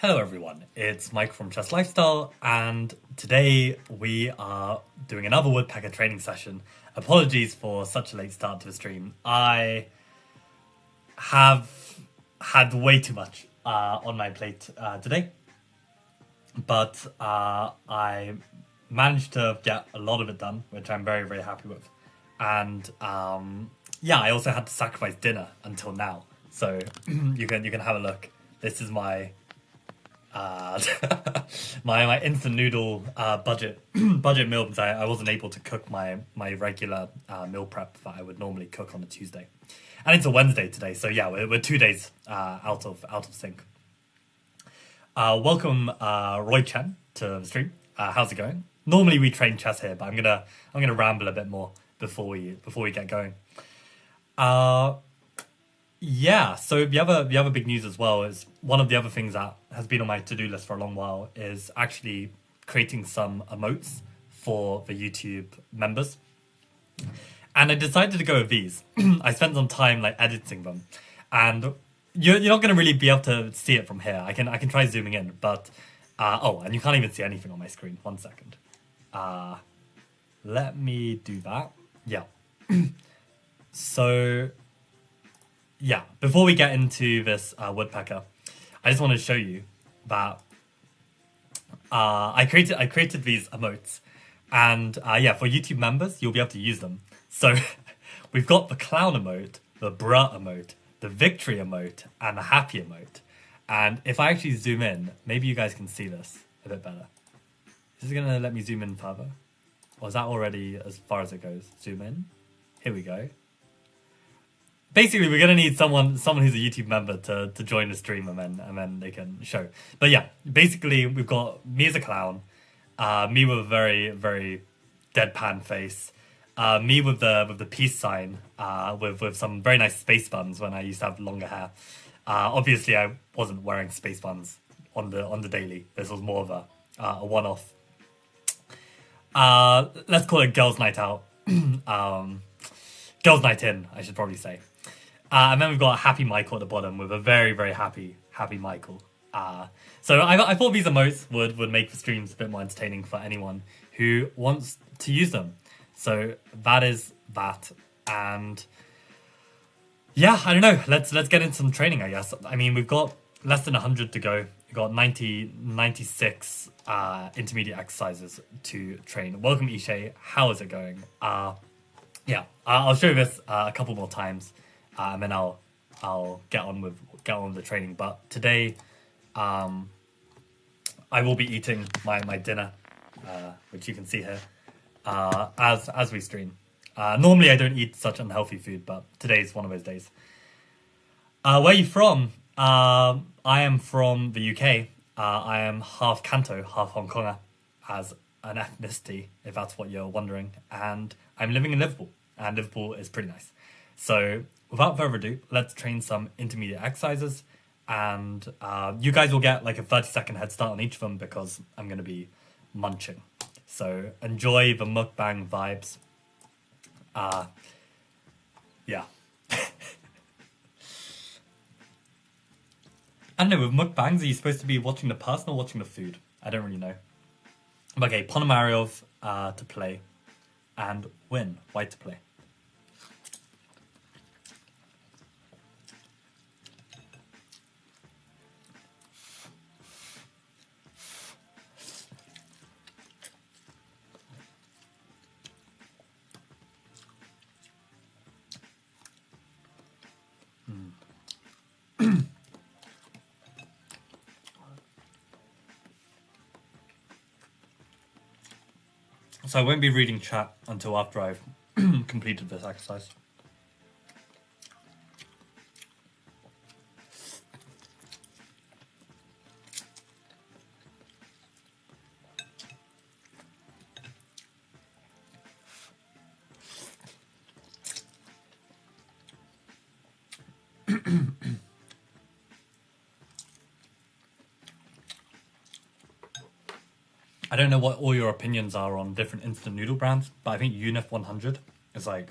Hello everyone, it's Mike from Chess Lifestyle, and today we are doing another Woodpecker training session. Apologies for such a late start to the stream. I have had way too much on my plate today, but I managed to get a lot of it done, which I'm very, very happy with. And yeah, I also had to sacrifice dinner until now, so you can have a look. This is my my instant noodle budget meal, because I wasn't able to cook my regular meal prep that I would normally cook on a Tuesday, and it's a Wednesday today, so yeah, we're 2 days out of sync. Welcome Roy Chen to the stream. How's it going? Normally we train chess here, but I'm gonna ramble a bit more before we get going. Yeah, so the other big news as well is one of the other things that has been on my to-do list for a long while is actually creating some emotes for the YouTube members. And I decided to go with these. I spent some time editing them, and you're not going to really be able to see it from here. I can try zooming in, but and you can't even see anything on my screen. 1 second. Let me do that. Yeah. So yeah, before we get into this woodpecker, I just want to show you that I created these emotes, and yeah, for YouTube members, you'll be able to use them. So we've got the clown emote, the bruh emote, the victory emote, and the happy emote. And if I actually zoom in, maybe you guys can see this a bit better. Is this gonna let me zoom in further? Or is that already as far as it goes? Zoom in. Here we go. Basically, we're gonna need someone who's a YouTube member to join the stream, and then they can show. But yeah, basically we've got me as a clown, me with a very, very deadpan face, me with the peace sign, with some very nice space buns when I used to have longer hair. Obviously, I wasn't wearing space buns on the daily. This was more of a one-off. Let's call it girls' night out. Girls' night in, I should probably say. And then we've got Happy Michael at the bottom with a very, very happy Michael. So I thought these emotes would make the streams a bit more entertaining for anyone who wants to use them. So that is that. And yeah, I don't know. Let's get into some training, I guess. I mean, we've got less than 100 to go. We've got 96 intermediate exercises to train. Welcome, Ishay. How is it going? Yeah, I'll show you this a couple more times. And then I'll get on with the training. But today, I will be eating my dinner, which you can see here, as we stream. Normally I don't eat such unhealthy food, but today's one of those days. Where are you from? I am from the UK. I am half Kanto, half Hong Konger, as an ethnicity, if that's what you're wondering. And I'm living in Liverpool, and Liverpool is pretty nice. So without further ado, let's train some intermediate exercises, and you guys will get like a 30-second head start on each of them because I'm going to be munching. So enjoy the mukbang vibes. Yeah. I don't know, with mukbangs, are you supposed to be watching the person or watching the food? I don't really know. Okay, Ponomaryov to play, and win, white to play. So I won't be reading chat until after I've completed this exercise. I don't know what all your opinions are on different instant noodle brands, but I think Unif 100 is like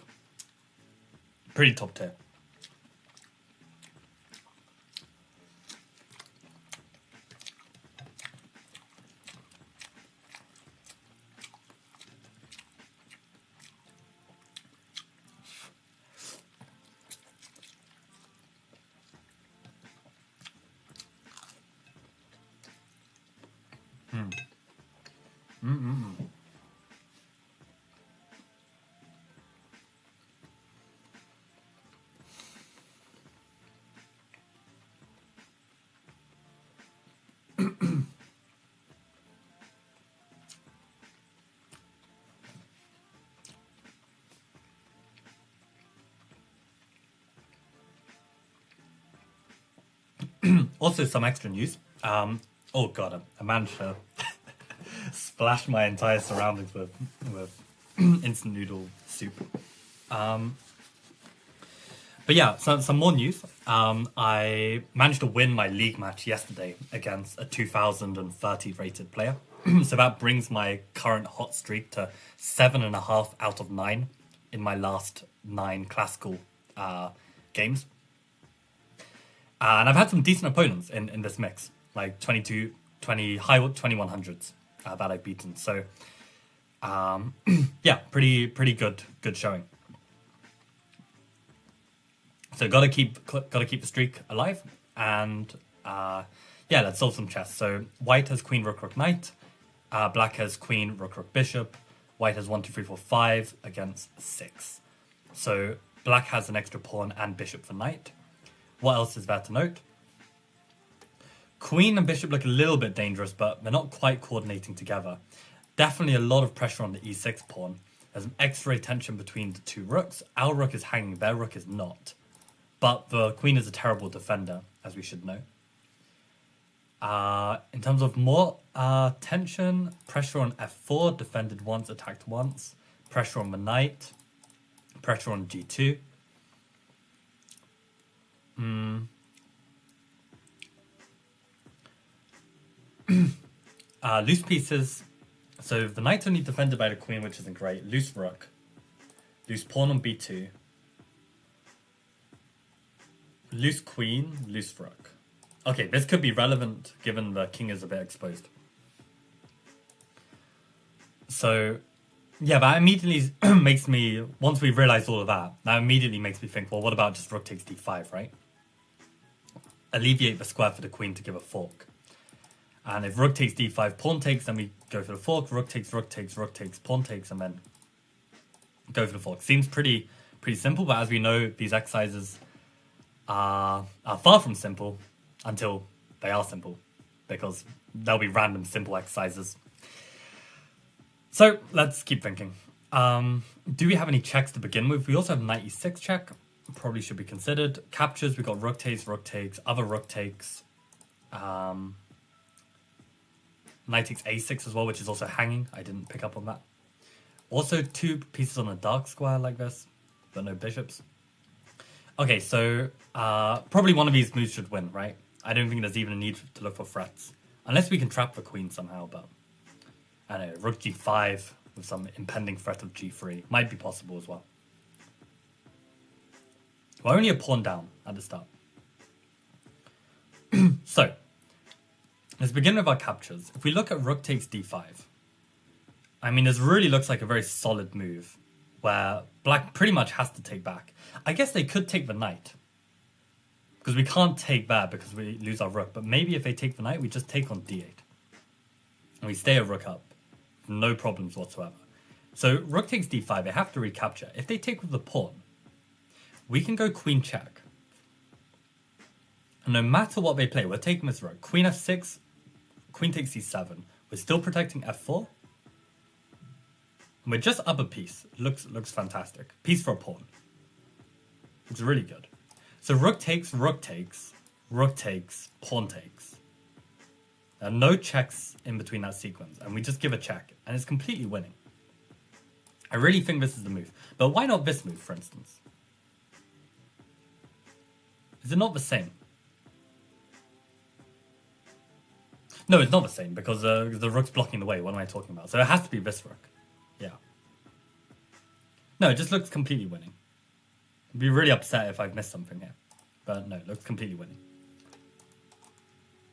pretty top tier. Also, some extra news. Oh god, I managed to splash my entire surroundings with instant noodle soup. But yeah, some more news. I managed to win my league match yesterday against a 2030 rated player. So that brings my current hot streak to 7.5 out of 9 in my last 9 classical games. And I've had some decent opponents in this mix, like 20 high 2100s that I've beaten. So yeah, pretty good showing. So gotta keep the streak alive, and yeah, let's solve some chess. So white has queen, rook, rook, knight. Black has queen, rook, rook, bishop. White has 1, 2, 3, 4, 5 against 6. So black has an extra pawn and bishop for knight. What else is there to note? Queen and bishop look a little bit dangerous, but they're not quite coordinating together. Definitely a lot of pressure on the e6 pawn. There's an X-ray tension between the two rooks. Our rook is hanging, their rook is not. But the queen is a terrible defender, as we should know. In terms of more tension, pressure on f4, defended once, attacked once. Pressure on the knight. Pressure on g2. Loose pieces. So the knight's only defended by the queen, which isn't great. Loose rook. Loose pawn on b2. Loose queen, loose rook. Okay, this could be relevant given the king is a bit exposed. So, yeah, that immediately makes me, once we realize all of that, that immediately makes me think, well, what about just rook takes d5, right? Alleviate the square for the queen to give a fork. And if rook takes d5, pawn takes, then we go for the fork. Rook takes, pawn takes, and then go for the fork. Seems pretty simple, but as we know, these exercises are far from simple until they are simple, because there'll be random simple exercises. So let's keep thinking. Do we have any checks to begin with? We also have knight e6 check. Probably should be considered. Captures, we got rook takes, other rook takes. Knight takes a6 as well, which is also hanging. I didn't pick up on that. Also 2 pieces on a dark square like this, but no bishops. Okay, so probably one of these moves should win, right? I don't think there's even a need to look for threats. Unless we can trap the queen somehow, but I don't know, rook g5 with some impending threat of g3 might be possible as well. We're only a pawn down at the start. So, let's begin with our captures. If we look at rook takes d5, I mean, this really looks like a very solid move where black pretty much has to take back. I guess they could take the knight, because we can't take that because we lose our rook. But maybe if they take the knight, we just take on d8. And we stay a rook up. No problems whatsoever. So rook takes d5, they have to recapture. If they take with the pawn, we can go queen check. And no matter what they play, we're taking this rook. Queen f6, queen takes c7. We're still protecting f4. And we're just up a piece. Looks fantastic. Piece for a pawn. Looks really good. So rook takes, pawn takes. There are no checks in between that sequence, and we just give a check, and it's completely winning. I really think this is the move. But why not this move, for instance? Is it not the same? No, it's not the same, because the rook's blocking the way. What am I talking about? So it has to be this rook. Yeah. No, it just looks completely winning. I'd be really upset if I've missed something here. But no, it looks completely winning.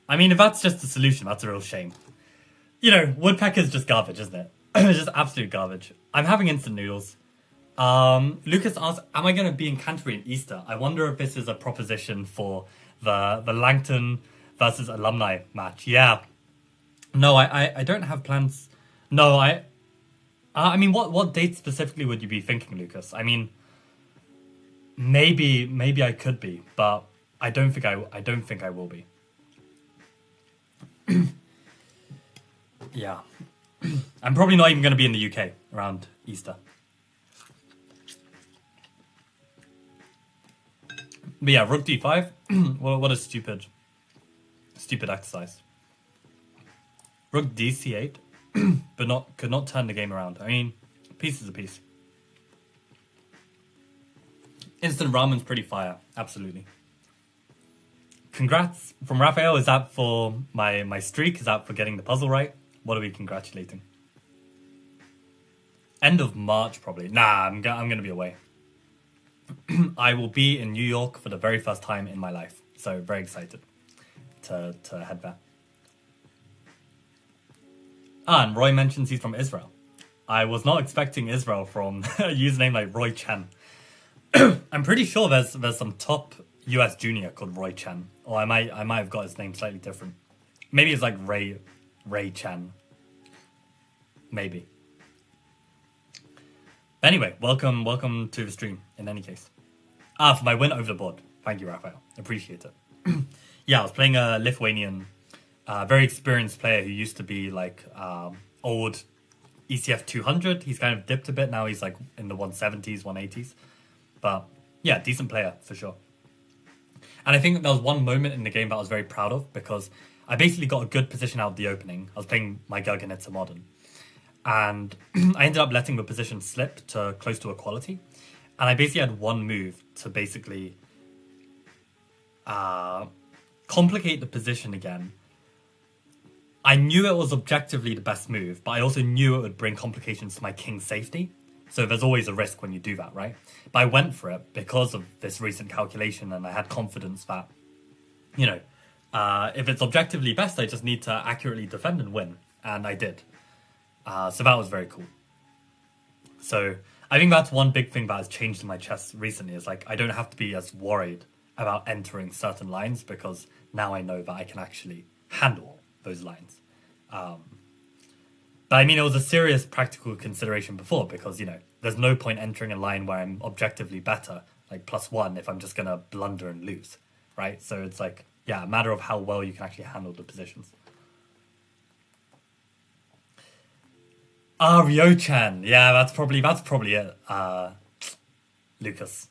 I mean, if that's just the solution, that's a real shame. You know, Woodpecker's just garbage, isn't it? It's just absolute garbage. I'm having instant noodles. Lucas asked, am I going to be in Canterbury in Easter? I wonder if this is a proposition for the Langton versus alumni match. Yeah. No, I don't have plans. No, I mean, what date specifically would you be thinking, Lucas? I mean, maybe I could be, but I don't think I will be. Yeah, I'm probably not even going to be in the UK around Easter. But yeah, Rook D5. What a stupid exercise. Rook DC8, but could not turn the game around. I mean, piece is a piece. Instant ramen's pretty fire, absolutely. Congrats from Raphael. Is that for my streak? Is that for getting the puzzle right? What are we congratulating? End of March, probably. Nah, I'm gonna be away. I will be in New York for the very first time in my life, so very excited to head there. And Roy mentions he's from Israel. I was not expecting Israel from a username like Roy Chen. I'm pretty sure there's some top US junior called Roy Chen, or I might have got his name slightly different. Maybe it's like Ray Chen. Maybe. Anyway, welcome to the stream. In any case, for my win over the board. Thank you, Raphael. Appreciate it. Yeah, I was playing a Lithuanian, very experienced player who used to be like old ECF 200. He's kind of dipped a bit now. He's like in the 170s, 180s. But yeah, decent player for sure. And I think there was one moment in the game that I was very proud of because I basically got a good position out of the opening. I was playing my Gurganitsa Modern. And I ended up letting the position slip to close to equality. And I basically had one move to basically complicate the position again. I knew it was objectively the best move, but I also knew it would bring complications to my king's safety. So there's always a risk when you do that, right? But I went for it because of this recent calculation, and I had confidence that, if it's objectively best, I just need to accurately defend and win. And I did. So that was very cool. So I think that's one big thing that has changed in my chess recently is like I don't have to be as worried about entering certain lines because now I know that I can actually handle those lines. But I mean, it was a serious practical consideration before because, there's no point entering a line where I'm objectively better, like +1, if I'm just going to blunder and lose, right? So it's like, yeah, a matter of how well you can actually handle the positions. Ryo-chan. Yeah, that's probably it, Lucas.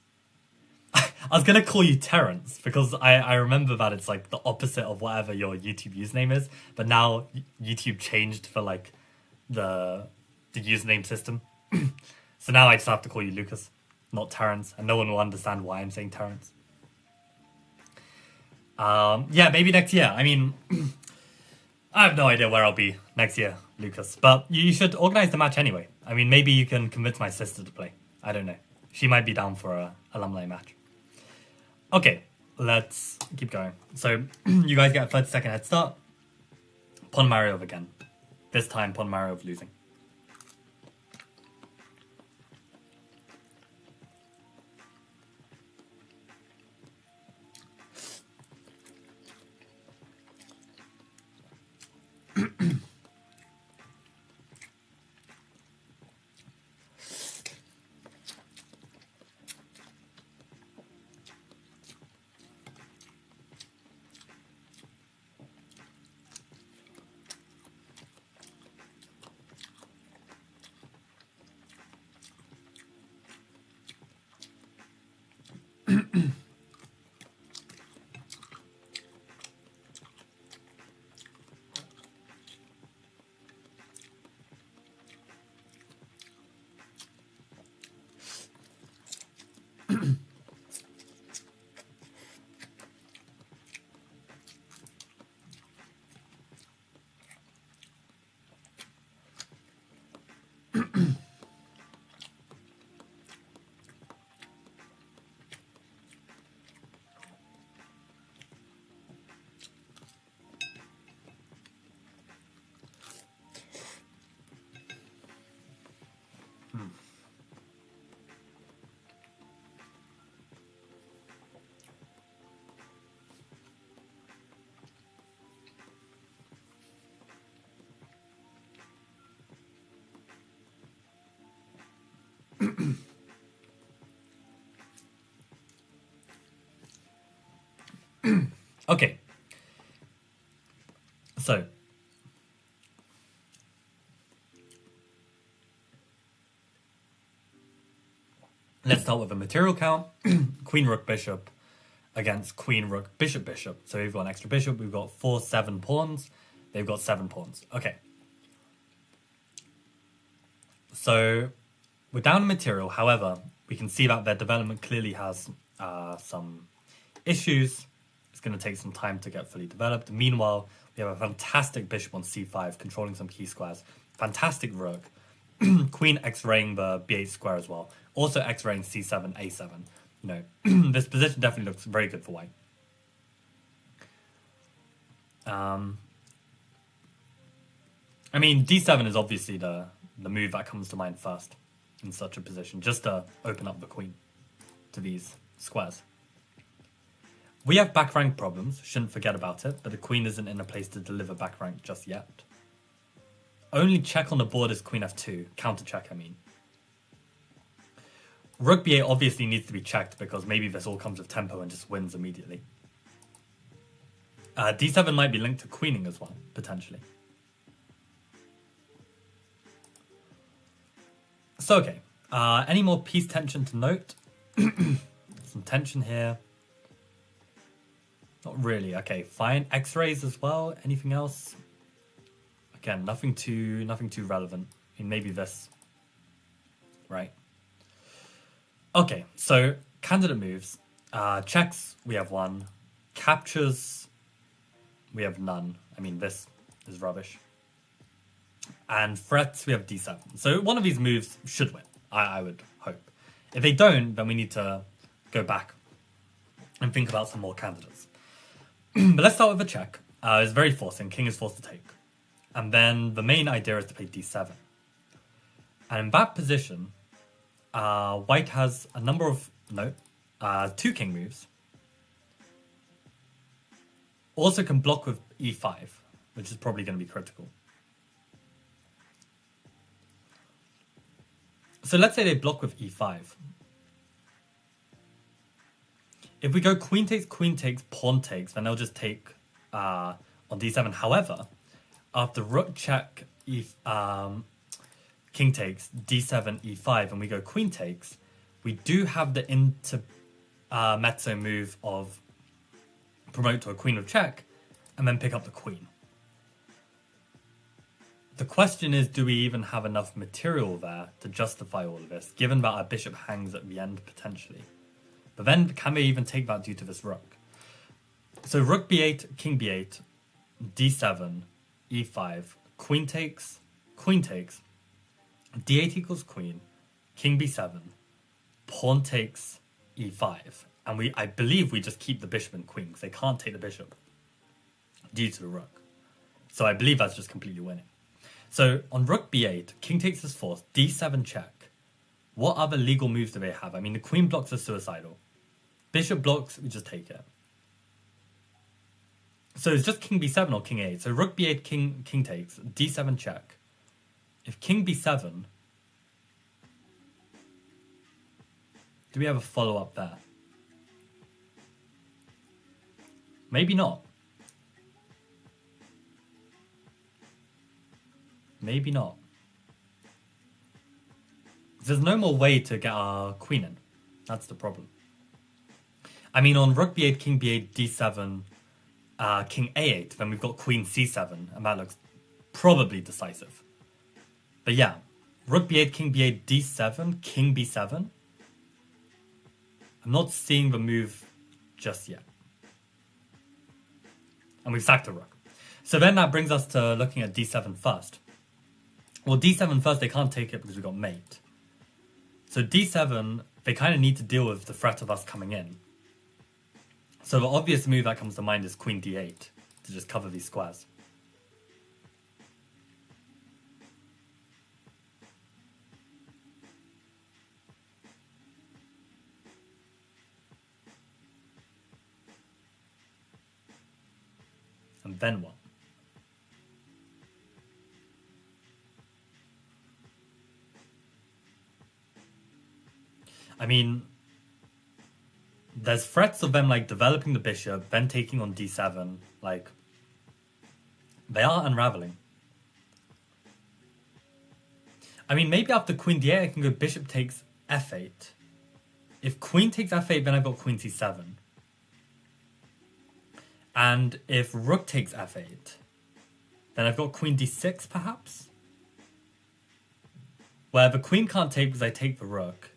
I was going to call you Terrence because I remember that it's like the opposite of whatever your YouTube username is, but now YouTube changed for like the username system. So now I just have to call you Lucas, not Terrence, and no one will understand why I'm saying Terrence. Yeah, maybe next year. I mean, I have no idea where I'll be next year, Lucas, but you should organize the match anyway. I mean, maybe you can convince my sister to play. I don't know. She might be down for a alumni match. Okay, let's keep going. So you guys get a 30-second head start. Ponomarev again. This time Ponomarev losing. Okay. So. Let's start with a material count. Queen, rook, bishop against queen, rook, bishop, bishop. So we've got an extra bishop. We've got 4, 7 pawns. They've got 7 pawns. Okay. So we're down in material. However, we can see that their development clearly has some issues. It's going to take some time to get fully developed. Meanwhile, we have a fantastic bishop on c5, controlling some key squares. Fantastic rook. Queen x-raying the b8 square as well. Also x-raying c7, a7. You know, this position definitely looks very good for white. I mean, d7 is obviously the move that comes to mind first in such a position, just to open up the queen to these squares. We have back rank problems, shouldn't forget about it, but the queen isn't in a place to deliver back rank just yet. Only check on the board is queen f2, counter check I mean. Rook b8 obviously needs to be checked because maybe this all comes with tempo and just wins immediately. d7 might be linked to queening as well, potentially. So, okay. Any more piece tension to note? Some tension here. Not really. Okay, fine. X-rays as well. Anything else? Again, nothing too relevant. I mean, maybe this. Right. Okay, so candidate moves. Checks, we have 1. Captures, we have none. I mean, this is rubbish. And threats, we have d7. So one of these moves should win, I would hope. If they don't, then we need to go back and think about some more candidates. But let's start with a check. It's very forcing. King is forced to take. And then the main idea is to play d7. And in that position, white has a number of... No. 2 king moves. Also can block with e5, which is probably going to be critical. So let's say they block with e5. If we go queen takes, pawn takes, then they'll just take on d7. However, after rook check, king takes, d7, e5, and we go queen takes, we do have the intermezzo move of promote to a queen of check, and then pick up the queen. The question is, do we even have enough material there to justify all of this, given that our bishop hangs at the end potentially? But then, can they even take that due to this rook? So rook b8, king b8, d7, e5, queen takes, d8 equals queen, king b7, pawn takes, e5. And I believe we just keep the bishop and queen, because they can't take the bishop due to the rook. So I believe that's just completely winning. So on rook b8, king takes is forced, d7 check. What other legal moves do they have? I mean, the queen blocks are suicidal. Bishop blocks, we just take it. So it's just king b7 or king a8. So rook b8, king takes, d7 check. If king b7, do we have a follow-up there? Maybe not. Maybe not. There's no more way to get our queen in. That's the problem. I mean, on rook b8, king b8, d7, king a8, then we've got queen c7, and that looks probably decisive. But yeah, rook b8, king b8, d7, king b7. I'm not seeing the move just yet. And we've sacked a rook. So then that brings us to looking at d7 first. Well, d7 first, they can't take it because we've got mate. So d7, they kind of need to deal with the threat of us coming in. So the obvious move that comes to mind is queen d8 to just cover these squares. And then what? I mean, there's threats of them like developing the bishop, then taking on d7. Like, they are unraveling. I mean, maybe after queen d8, I can go bishop takes f8. If queen takes f8, then I've got queen c7. And if rook takes f8, then I've got queen d6, perhaps? Where the queen can't take because I take the rook.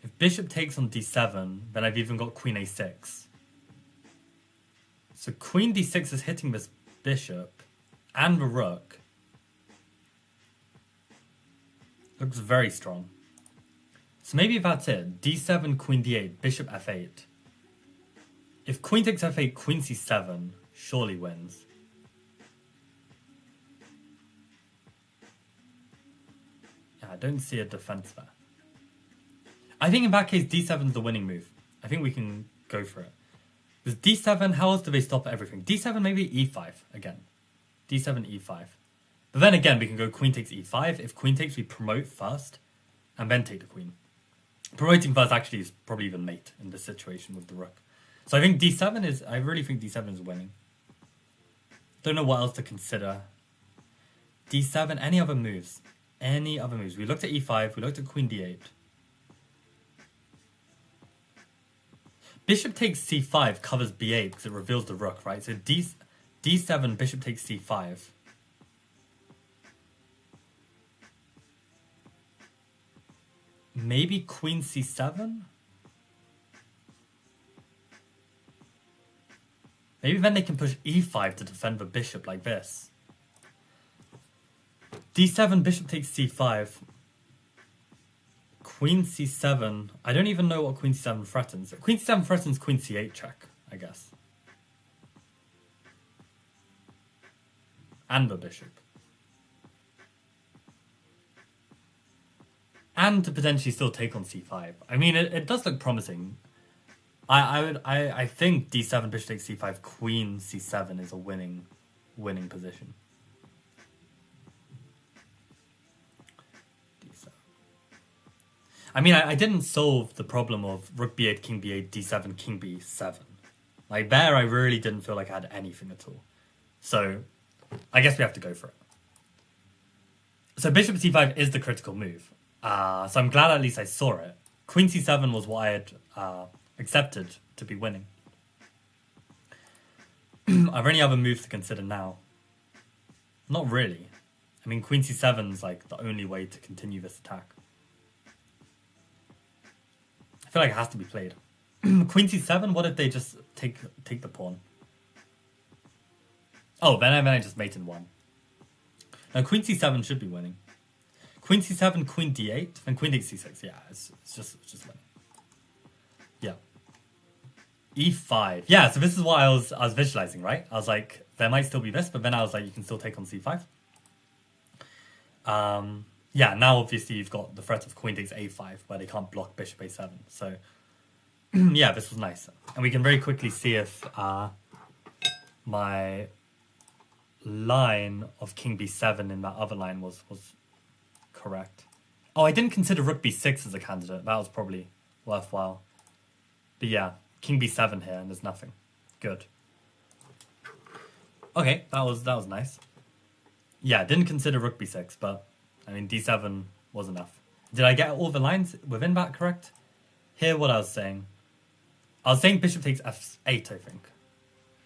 If bishop takes on d7, then I've even got queen a6. So queen d6 is hitting this bishop and the rook. Looks very strong. So maybe that's it. d7, queen d8, bishop f8. If queen takes f8, queen c7 surely wins. Yeah, I don't see a defense there. I think in that case, d7 is the winning move. I think we can go for it. Because d7, how else do they stop everything? d7, maybe e5 again. d7, e5. But then again, we can go queen takes e5. If queen takes, we promote first and then take the queen. Promoting first actually is probably even mate in this situation with the rook. So I think d7 is, I really think d7 is winning. Don't know what else to consider. d7, any other moves? Any other moves? We looked at e5, we looked at queen d8. Bishop takes c5 covers b8 because it reveals the rook, right? So d7, bishop takes c5. Maybe queen c7? Maybe then they can push e5 to defend the bishop like this. d7, bishop takes c5. Queen c7. I don't even know what queen c7 threatens. Queen c7 threatens queen c8 check, I guess. And the bishop. And to potentially still take on c5. I mean, it does look promising. I think d7, bishop takes c5, queen c7 is a winning position. d7. I mean, I didn't solve the problem of rook b8, king b8, d7, king b7. Like there, I really didn't feel like I had anything at all. So, I guess we have to go for it. So bishop c5 is the critical move. So I'm glad at least I saw it. Queen c7 was what I had accepted to be winning. Are there any other moves to consider now? Not really. I mean, queen c7 is like the only way to continue this attack. I feel like it has to be played. Queen c7, what if they just take the pawn? Oh, then I just mate in one. Now queen c7 should be winning. Queen c7, queen d8, and queen takes c6. Yeah, it's just winning. Yeah. e5. Yeah, so this is what I was visualizing, right? I was like, there might still be this, but then I was like, you can still take on c5. Yeah, now obviously you've got the threat of queen takes a5, where they can't block bishop a7. So, yeah, this was nice. And we can very quickly see if my line of king b7 in that other line was correct. Oh, I didn't consider rook b6 as a candidate. That was probably worthwhile. But yeah, king b7 here, and there's nothing. Good. Okay, that was nice. Yeah, didn't consider rook b6, but I mean d7 was enough. Did I get all the lines within that correct? Here, what I was saying. I was saying bishop takes f8, I think.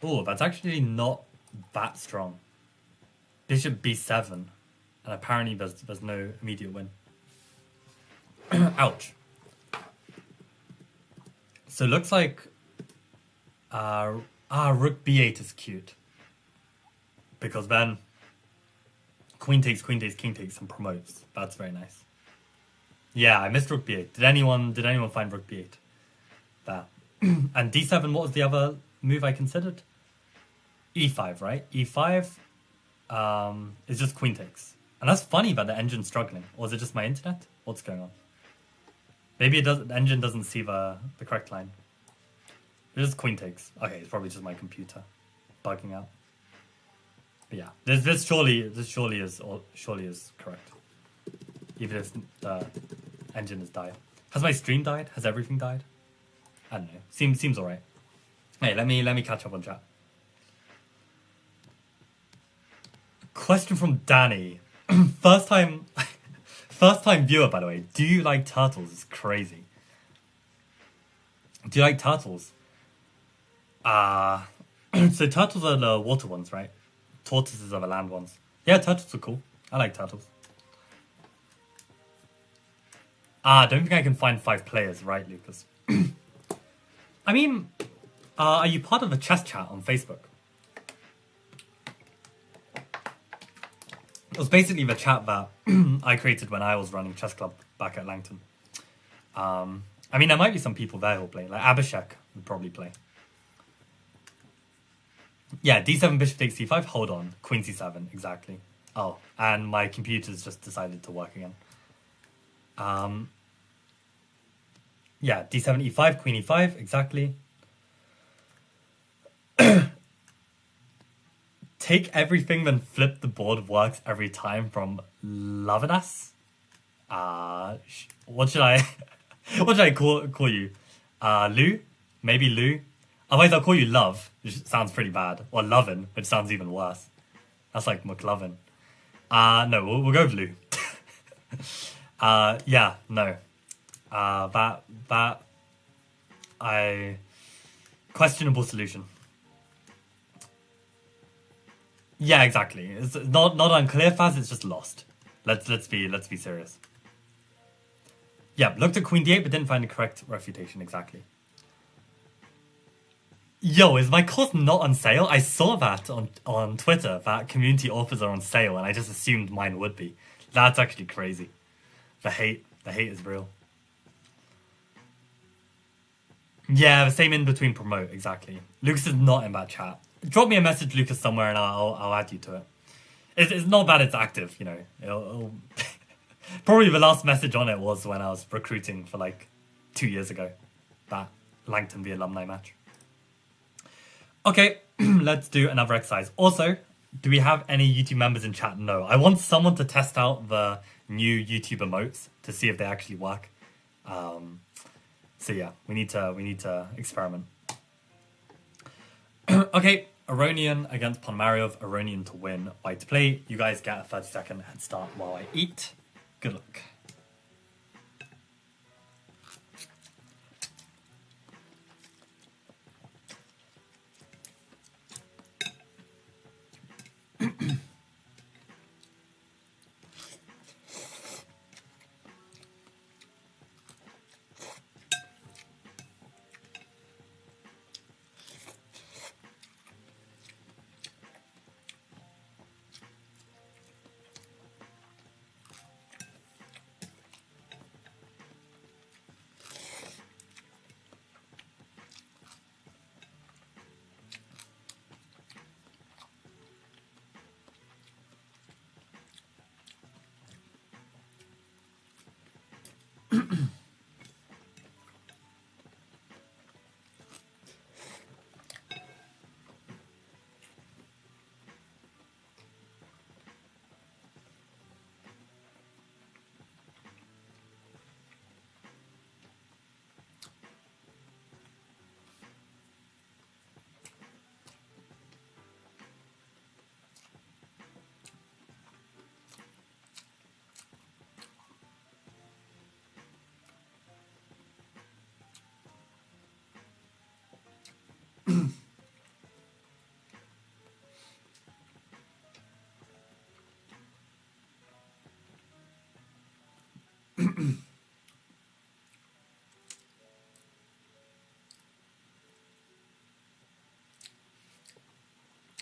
Oh, that's actually not that strong. Bishop b7, and apparently there's no immediate win. Ouch. So it looks like rook b8 is cute. Because then queen takes, king takes, and promotes. That's very nice. Yeah, I missed rook b8. Did anyone find rook b8? There. And d7, what was the other move I considered? e5, right? e5 is just queen takes. And that's funny that the engine's struggling. Or is it just my internet? What's going on? Maybe the engine doesn't see the correct line. It's just queen takes. Okay, it's probably just my computer bugging out. But yeah, this surely is correct. Even if the engine has died. Has my stream died? Has everything died? I don't know. Seems alright. Hey, let me catch up on chat. Question from Danny. First time viewer, by the way. Do you like turtles? It's crazy. Do you like turtles? So turtles are the water ones, right? Tortoises are the land ones. Yeah, turtles are cool. I like turtles. I don't think I can find 5 players, right, Lucas? I mean, are you part of the chess chat on Facebook? It was basically the chat that I created when I was running chess club back at Langton. I mean, there might be some people there who'll play. Like Abhishek would probably play. Yeah, d7, bishop takes c5. Hold on. Queen c7, exactly. Oh, and my computer's just decided to work again. Yeah, d7, e5, queen e5, exactly. Take everything, then flip the board works every time from Lavadas. What should I what should I call you? Lou? Maybe Lou? Otherwise I'll call you Love, which sounds pretty bad. Or Lovin, which sounds even worse. That's like McLovin. No, we'll go with Lou. Yeah, no. Questionable solution. Yeah, exactly. It's not unclear fast, it's just lost. Let's be serious. Yeah, looked at Queen d8 but didn't find the correct refutation, exactly. Yo, is my course not on sale? I saw that on Twitter, that community offers are on sale, and I just assumed mine would be. That's actually crazy. The hate is real. Yeah, the same in between promote, exactly. Lucas is not in that chat. Drop me a message, Lucas, somewhere, and I'll add you to it. It's not bad. It's active, you know. It'll probably the last message on it was when I was recruiting for like 2 years ago. That Langton the alumni match. Okay, let's do another exercise. Also, do we have any YouTube members in chat? No. I want someone to test out the new YouTube emotes to see if they actually work. So yeah, we need to experiment. Okay, Aronian against Ponomarev. Aronian to win. White to play. You guys get a 30-second head start while I eat. Good luck.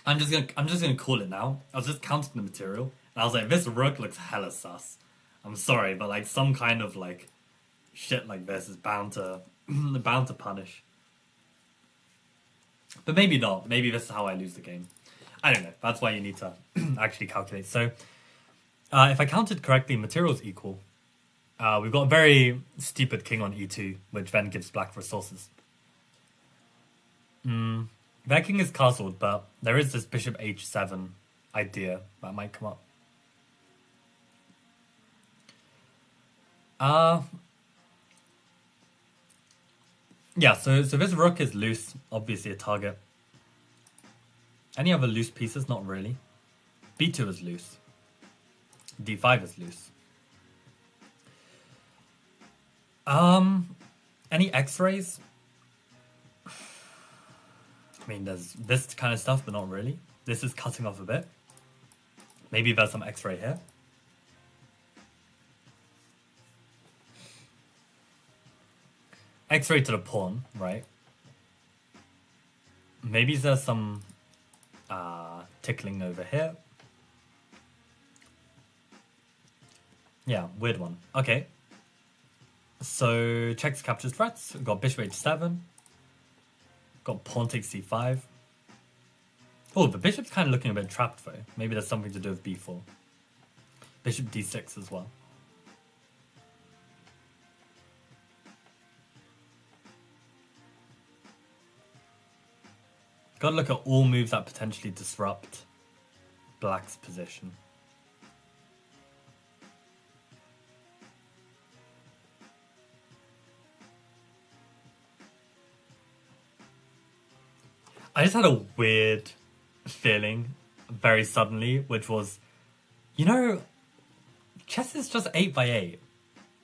I'm just gonna call it now. I was just counting the material, and I was like, this rook looks hella sus. I'm sorry, but like some kind of like shit like this is bound to punish. But maybe not. Maybe this is how I lose the game. I don't know. That's why you need to actually calculate. So, if I counted correctly, materials equal. We've got a very stupid king on e2, which then gives black resources. Their king is castled, but there is this bishop h7 idea that might come up. Yeah, so this rook is loose, obviously a target. Any other loose pieces? Not really. b2 is loose. d5 is loose. Any x-rays? I mean, there's this kind of stuff, but not really. This is cutting off a bit. Maybe there's some x-ray here. X-ray to the pawn, right? Maybe there's some tickling over here. Yeah, weird one. Okay. So, checks, captures, threats. We've got bishop h7. Got pawn takes c5. Oh, the bishop's kind of looking a bit trapped though. Maybe there's something to do with b4. Bishop d6 as well. Gotta look at all moves that potentially disrupt black's position. I just had a weird feeling very suddenly, which was, you know, chess is just 8x8.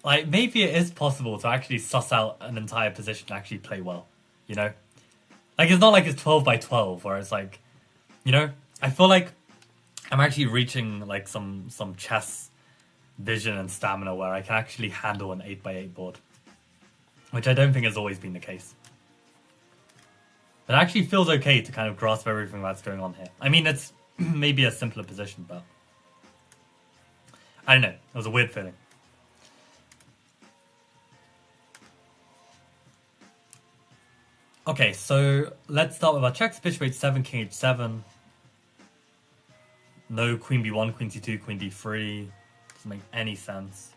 Like, maybe it is possible to actually suss out an entire position and actually play well, you know? Like, it's not like it's 12x12, where it's like, you know, I feel like I'm actually reaching, like, some chess vision and stamina where I can actually handle an 8x8 board. Which I don't think has always been the case. It actually feels okay to kind of grasp everything that's going on here. I mean, it's maybe a simpler position, but I don't know. It was a weird feeling. Okay, so let's start with our checks. Bishop h7, king h7. No queen b1, queen c2, queen d3. Doesn't make any sense.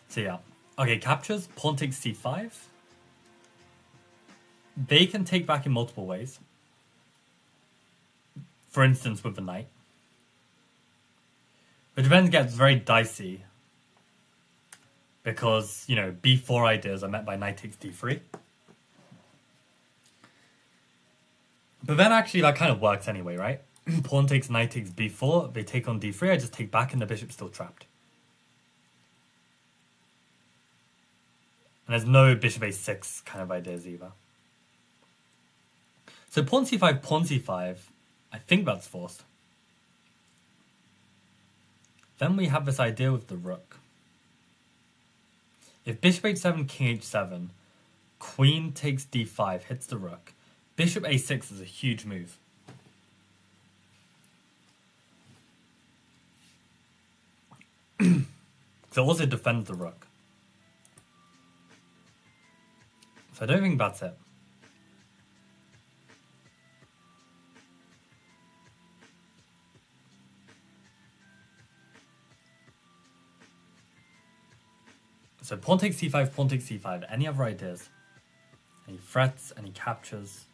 So yeah. Okay, captures. Pawn takes c5. They can take back in multiple ways. For instance, with the knight. Which then gets very dicey. Because, you know, b4 ideas are met by knight takes d3. But then actually that kind of works anyway, right? Pawn takes knight takes b4. They take on d3. I just take back and the bishop's still trapped. And there's no bishop a6 kind of ideas either. So pawn c5, I think that's forced. Then we have this idea with the rook. If bishop h7, king h7, queen takes d5, hits the rook. Bishop a6 is a huge move. So it also defends the rook. So I don't think that's it. So pawn takes c5, pawn takes c5. Any other ideas? Any threats? Any captures?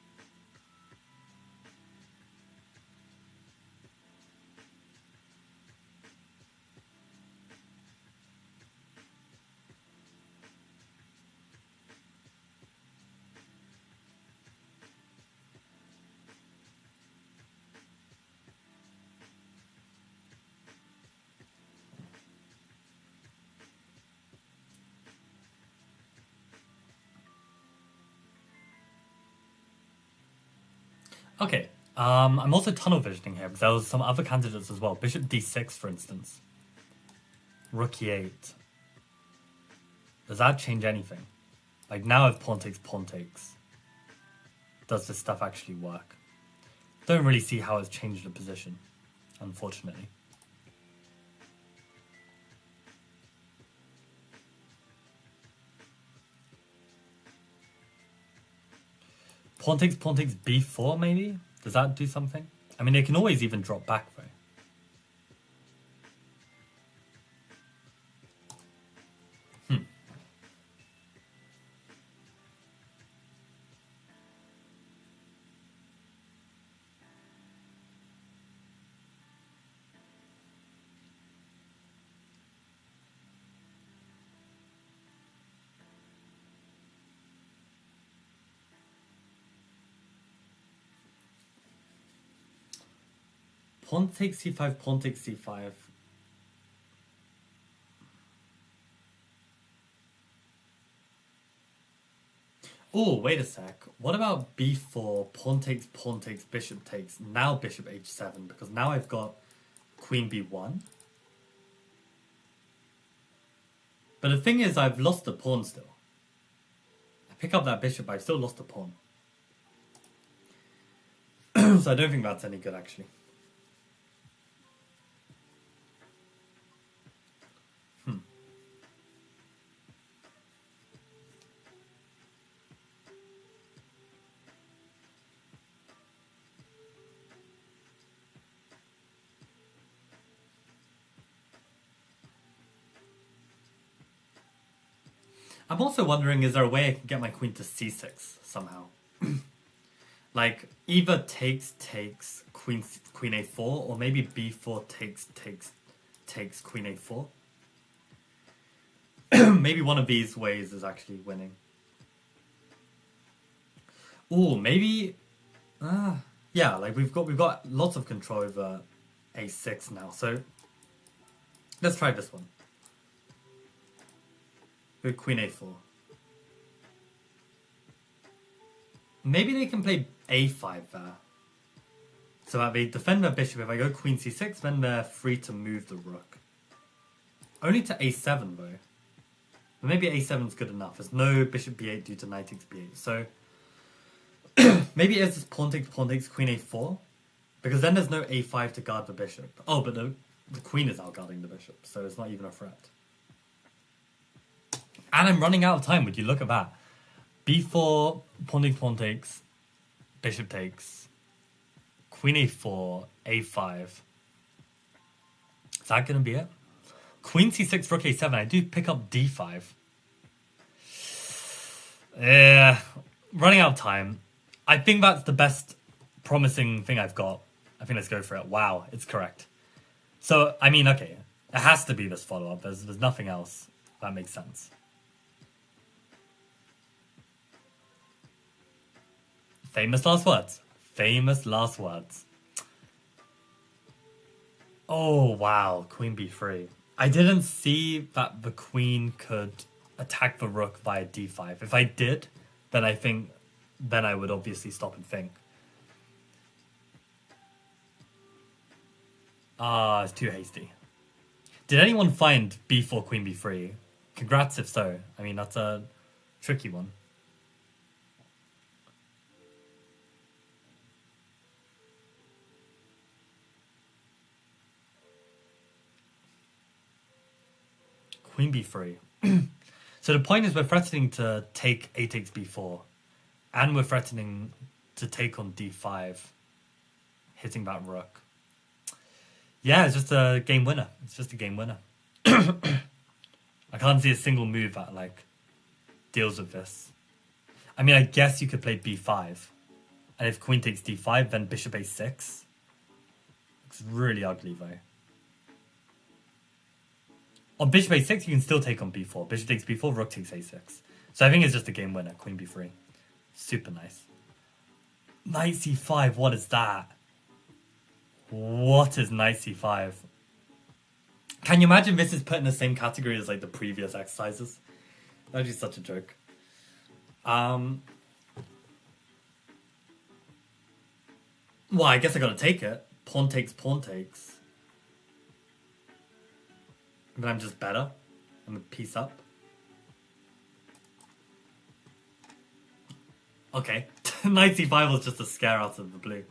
Okay, I'm also tunnel visioning here because there was some other candidates as well. Bishop d6, for instance. Rook e8. Does that change anything? Like now if pawn takes, does this stuff actually work? Don't really see how it's changed the position, unfortunately. Pawn takes b4 maybe? Does that do something? I mean, they can always even drop back though. Pawn takes c5, pawn takes c5. Oh, wait a sec. What about b4, pawn takes, bishop takes, now bishop h7, because now I've got queen b1. But the thing is, I've lost the pawn still. I pick up that bishop, I've still lost the pawn. So I don't think that's any good, actually. I'm also wondering, is there a way I can get my queen to c6 somehow? Like, either takes, queen a4, or maybe b4 takes queen a4. Maybe one of these ways is actually winning. Ooh, maybe... yeah, like we've got lots of control over a6 now, so let's try this one. With queen a4. Maybe they can play a5 there. So that they defend their bishop. If I go queen c6, then they're free to move the rook. Only to a7 though. But maybe a7's good enough. There's no bishop b8 due to knight takes b8. So maybe it's just pawn takes, queen a4. Because then there's no a5 to guard the bishop. Oh, but the queen is out guarding the bishop. So it's not even a threat. And I'm running out of time. Would you look at that? b4, pawn takes, bishop takes, queen a4, a5. Is that going to be it? Queen c6, rook a7. I do pick up d5. Yeah, running out of time. I think that's the best promising thing I've got. I think let's go for it. Wow, it's correct. So, I mean, okay. It has to be this follow-up. There's nothing else that makes sense. Famous last words. Famous last words. Oh, wow. Queen b3. I didn't see that the queen could attack the rook via d5. If I did, then I think... then I would obviously stop and think. It's too hasty. Did anyone find b4, queen b3? Congrats if so. I mean, that's a tricky one. Queen b3. So the point is we're threatening to take a takes b4. And we're threatening to take on d5. Hitting that rook. Yeah, it's just a game winner. It's just a game winner. I can't see a single move that, like, deals with this. I mean, I guess you could play b5. And if queen takes d5, then bishop a6. Looks really ugly, though. On bishop a6, you can still take on b4. Bishop takes b4, rook takes a6. So I think it's just a game winner, queen b3. Super nice. Knight c5, what is that? What is knight c5? Can you imagine this is put in the same category as like the previous exercises? That'd be such a joke. Well, I guess I gotta take it. Pawn takes, pawn takes. Then I'm just better. I'm a piece up. Okay. Knight c5 was just a scare out of the blue.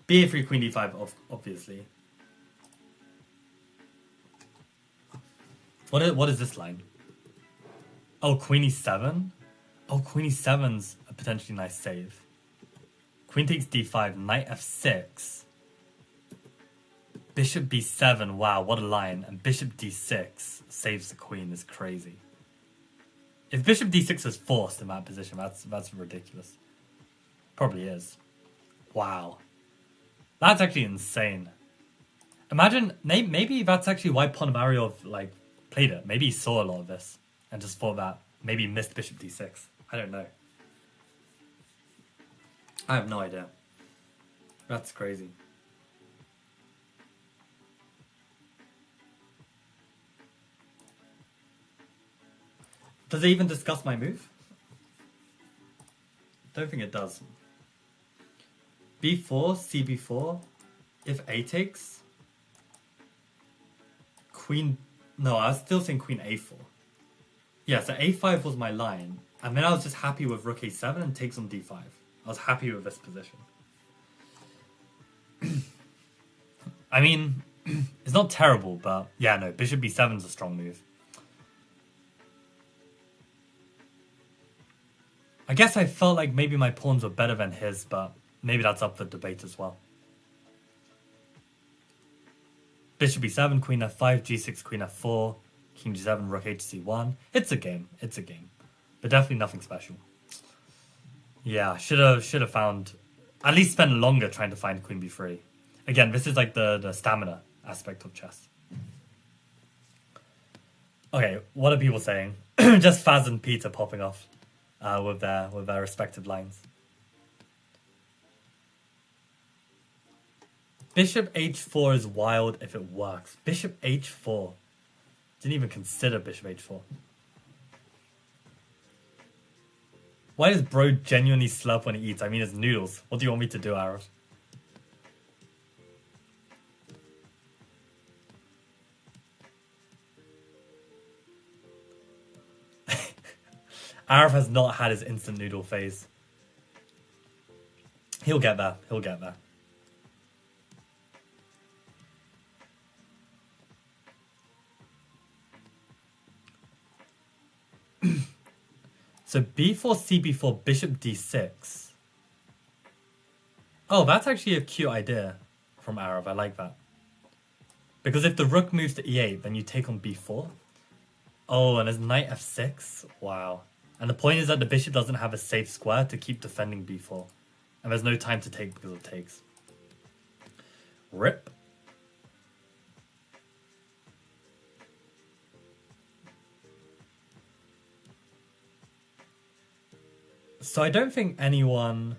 ba3, queen d5, obviously. What is this line? Oh, queen e7? Oh, queen e7's a potentially nice save. Queen takes d5, knight f6. Bishop b7, wow, what a line. And bishop d6 saves the queen, is crazy. If bishop d6 is forced in that position, that's ridiculous. Probably is. Wow. That's actually insane. Imagine, maybe that's actually why Ponomaryov, like, played it. Maybe he saw a lot of this and just thought that maybe he missed bishop d6. I don't know. I have no idea. That's crazy. Does it even discuss my move? Don't think it does. B4, CB4. If A takes. Queen... No, I was still saying Queen A4. Yeah, so A5 was my line. And then I was just happy with Rook A7 and takes on D5. I was happy with this position. I mean, it's not terrible, but yeah, no, Bishop B7 is a strong move. I guess I felt like maybe my pawns were better than his, but maybe that's up for debate as well. Bishop B7, Queen F5, G6, Queen F4, King G7, Rook HC1. It's a game. It's a game. But definitely nothing special. Yeah, should have found... At least spent longer trying to find Queen B3. Again, this is like the stamina aspect of chess. Okay, what are people saying? Just Faz and Peter popping off with their respective lines. Bishop H4 is wild if it works. Bishop H4. Didn't even consider Bishop H4. Why does bro genuinely slurp when he eats? I mean, it's noodles. What do you want me to do, Arif? Arif has not had his instant noodle phase. He'll get there. He'll get there. So B4, CB4, Bishop D6. Oh, that's actually a cute idea from Arif. I like that. Because if the rook moves to E8, then you take on B4. Oh, and there's Knight F6. Wow. And the point is that the bishop doesn't have a safe square to keep defending B4. And there's no time to take because of takes. Rip. So I don't think anyone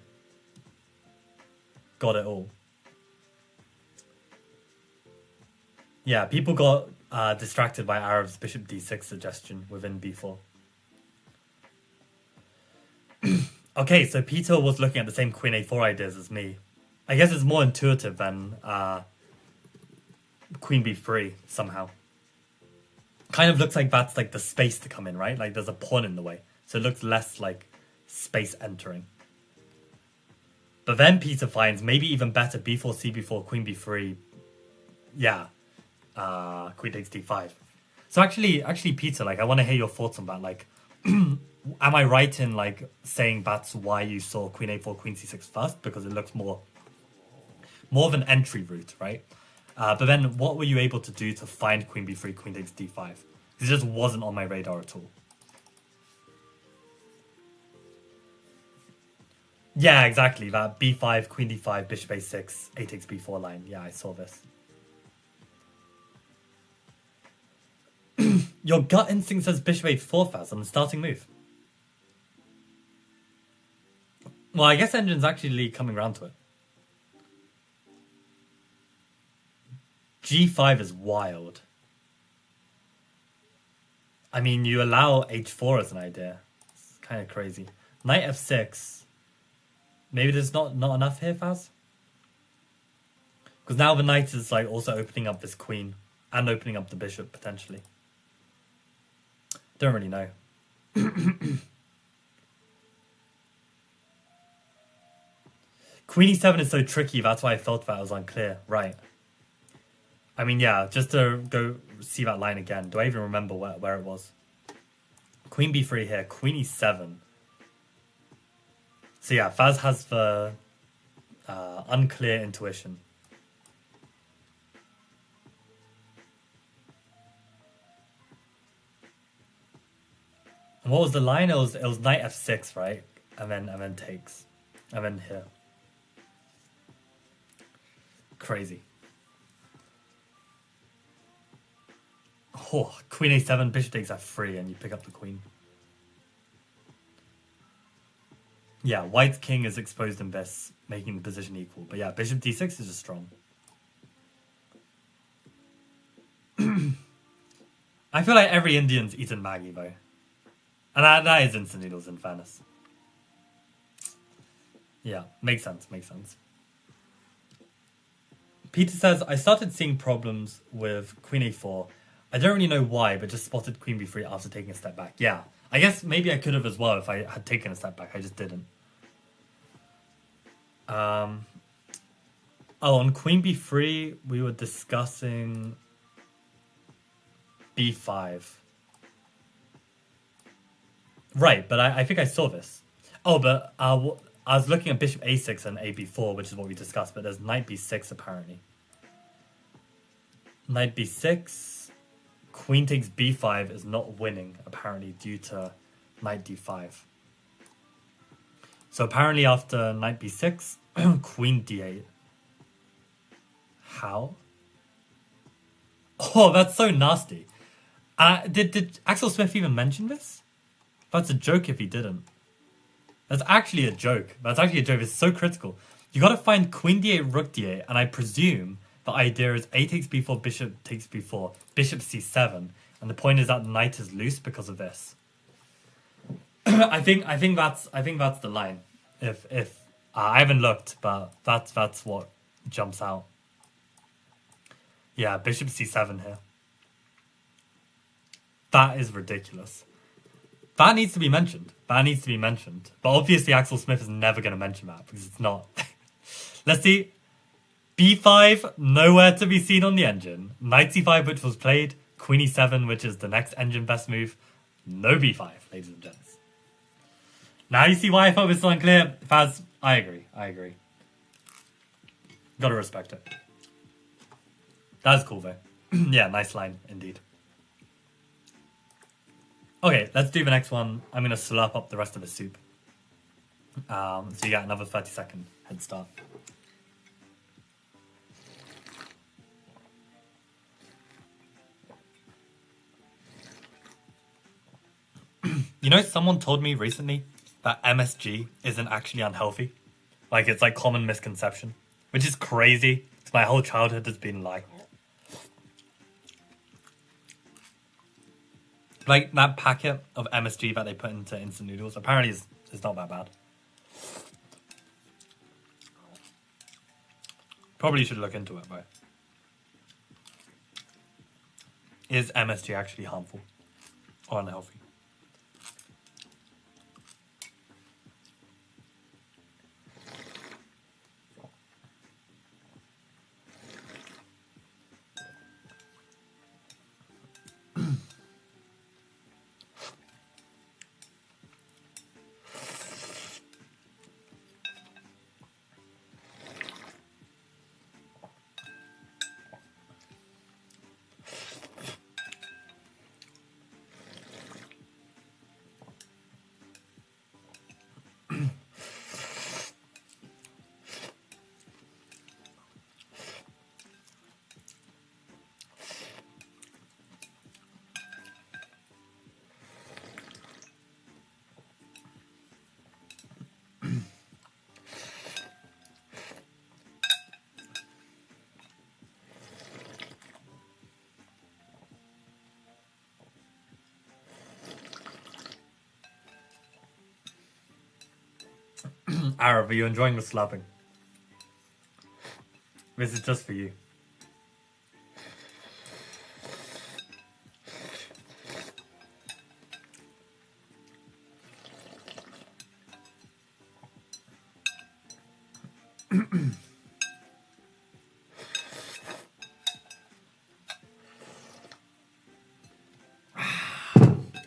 got it all. Yeah, people got distracted by Arif's Bishop D6 suggestion within B4. Okay, so Peter was looking at the same Queen A4 ideas as me. I guess it's more intuitive than Queen B3 somehow. Kind of looks like that's like the space to come in, right? Like there's a pawn in the way. So it looks less like space entering. But then Peter finds maybe even better B4, CB4, Queen B3. Yeah. Queen takes D5. So actually Peter, like I want to hear your thoughts on that. Like am I right in like saying that's why you saw Queen A4, Queen C6 first? Because it looks more of an entry route, right? But then what were you able to do to find Queen B3, Queen takes D5? It just wasn't on my radar at all. Yeah, exactly. That B5, Queen D5, Bishop A6, A takes B4 line. Yeah, I saw this. Your gut instinct says Bishop A4 Faz on the starting move. Well, I guess Engine's actually coming around to it. G5 is wild. I mean, you allow H4 as an idea. It's kind of crazy. Knight F6. Maybe there's not enough here, Faz? Because now the knight is like also opening up this queen and opening up the bishop potentially. Don't really know. Queen E7 is so tricky, that's why I felt that was unclear. Right. I mean, yeah, just to go see that line again. Do I even remember where it was? Queen B3 here, Queen E7. So yeah, Faz has the unclear intuition. And what was the line? It was Knight F6, right? And then takes. And then here. Crazy. Oh, Queen A7, Bishop takes F3, and you pick up the queen. Yeah, White's king is exposed in this, making the position equal. But yeah, Bishop D6 is just strong. I feel like every Indian's eaten Maggi, though. And that is instant noodles, in fairness. Yeah, makes sense, makes sense. Peter says, I started seeing problems with Queen A4. I don't really know why, but just spotted Queen B3 after taking a step back. Yeah, I guess maybe I could have as well if I had taken a step back. I just didn't. Oh, on Queen B3, we were discussing B5. Right, but I think I saw this. Oh, but I was looking at Bishop A6 and AB4, which is what we discussed, but there's Knight B6 apparently. Knight B6, Queen takes B5 is not winning, apparently, due to Knight D5. So apparently after Knight B6, Queen D8. How? Oh, that's so nasty. Did Axel Smith even mention this? That's a joke if he didn't. That's actually a joke. That's actually a joke. It's so critical. You gotta find Queen D8, Rook D8, and I presume the idea is A takes B4, Bishop takes B4, Bishop C7, and the point is that Knight is loose because of this. I think that's the line. If I haven't looked, but that's what jumps out. Yeah, Bishop C7 here. That is ridiculous. That needs to be mentioned. That needs to be mentioned. But obviously Axel Smith is never going to mention that because it's not. Let's see. B5, nowhere to be seen on the engine. Knight C5, which was played. Queen E7, which is the next engine best move. No B5, ladies and gents. Now you see why I thought this was unclear. Faz, I agree. Gotta respect it. That's cool though. Yeah, nice line indeed. Okay, let's do the next one. I'm going to slurp up the rest of the soup. So you get another 30-second head start. You know, someone told me recently that MSG isn't actually unhealthy. Like, it's like common misconception. Which is crazy. My whole childhood has been like... Like, that packet of MSG that they put into instant noodles apparently is not that bad. Probably should look into it, but... Is MSG actually harmful or unhealthy? Arab, are you enjoying the slapping? This is just for you.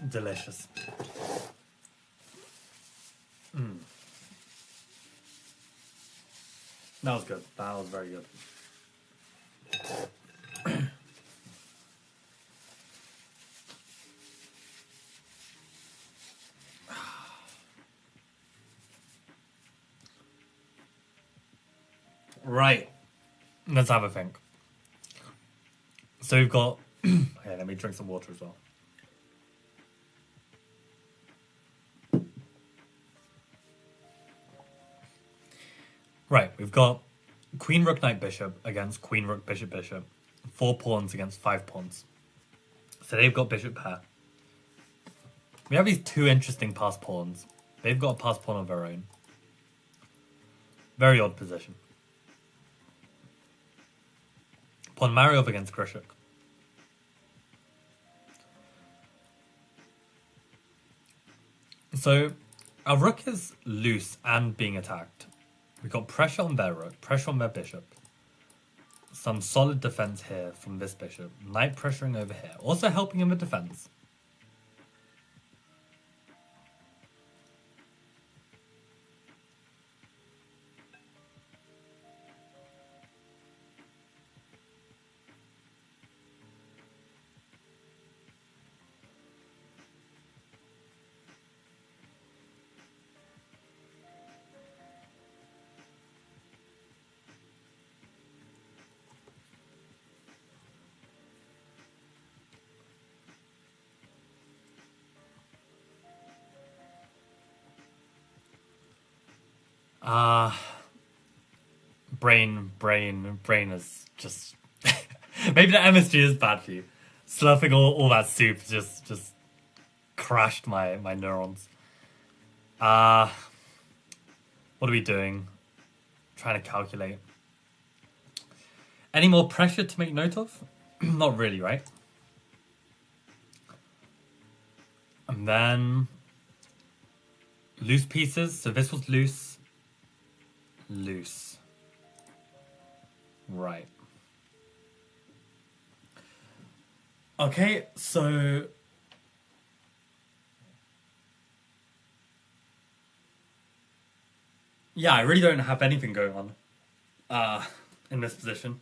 Delicious. That was good. That was very good. Right. Let's have a think. So we've got... Okay, let me drink some water as well. Right, we've got Queen, Rook, Knight, Bishop against Queen, Rook, Bishop, Bishop. 4 pawns against 5 pawns. So they've got Bishop pair. We have these two interesting pass pawns. They've got a pass pawn of their own. Very odd position. Pawn Mariov against Grishuk. So, our rook is loose and being attacked. We've got pressure on their rook, pressure on their bishop. Some solid defense here from this bishop. Knight pressuring over here. Also helping in the defense. Brain is just... Maybe the MSG is bad for you. Slurping all that soup just crashed my neurons. What are we doing? Trying to calculate. Any more pressure to make note of? Not really, right? And then... loose pieces. So this was loose. Loose. Right. Okay, so... yeah, I really don't have anything going on in this position.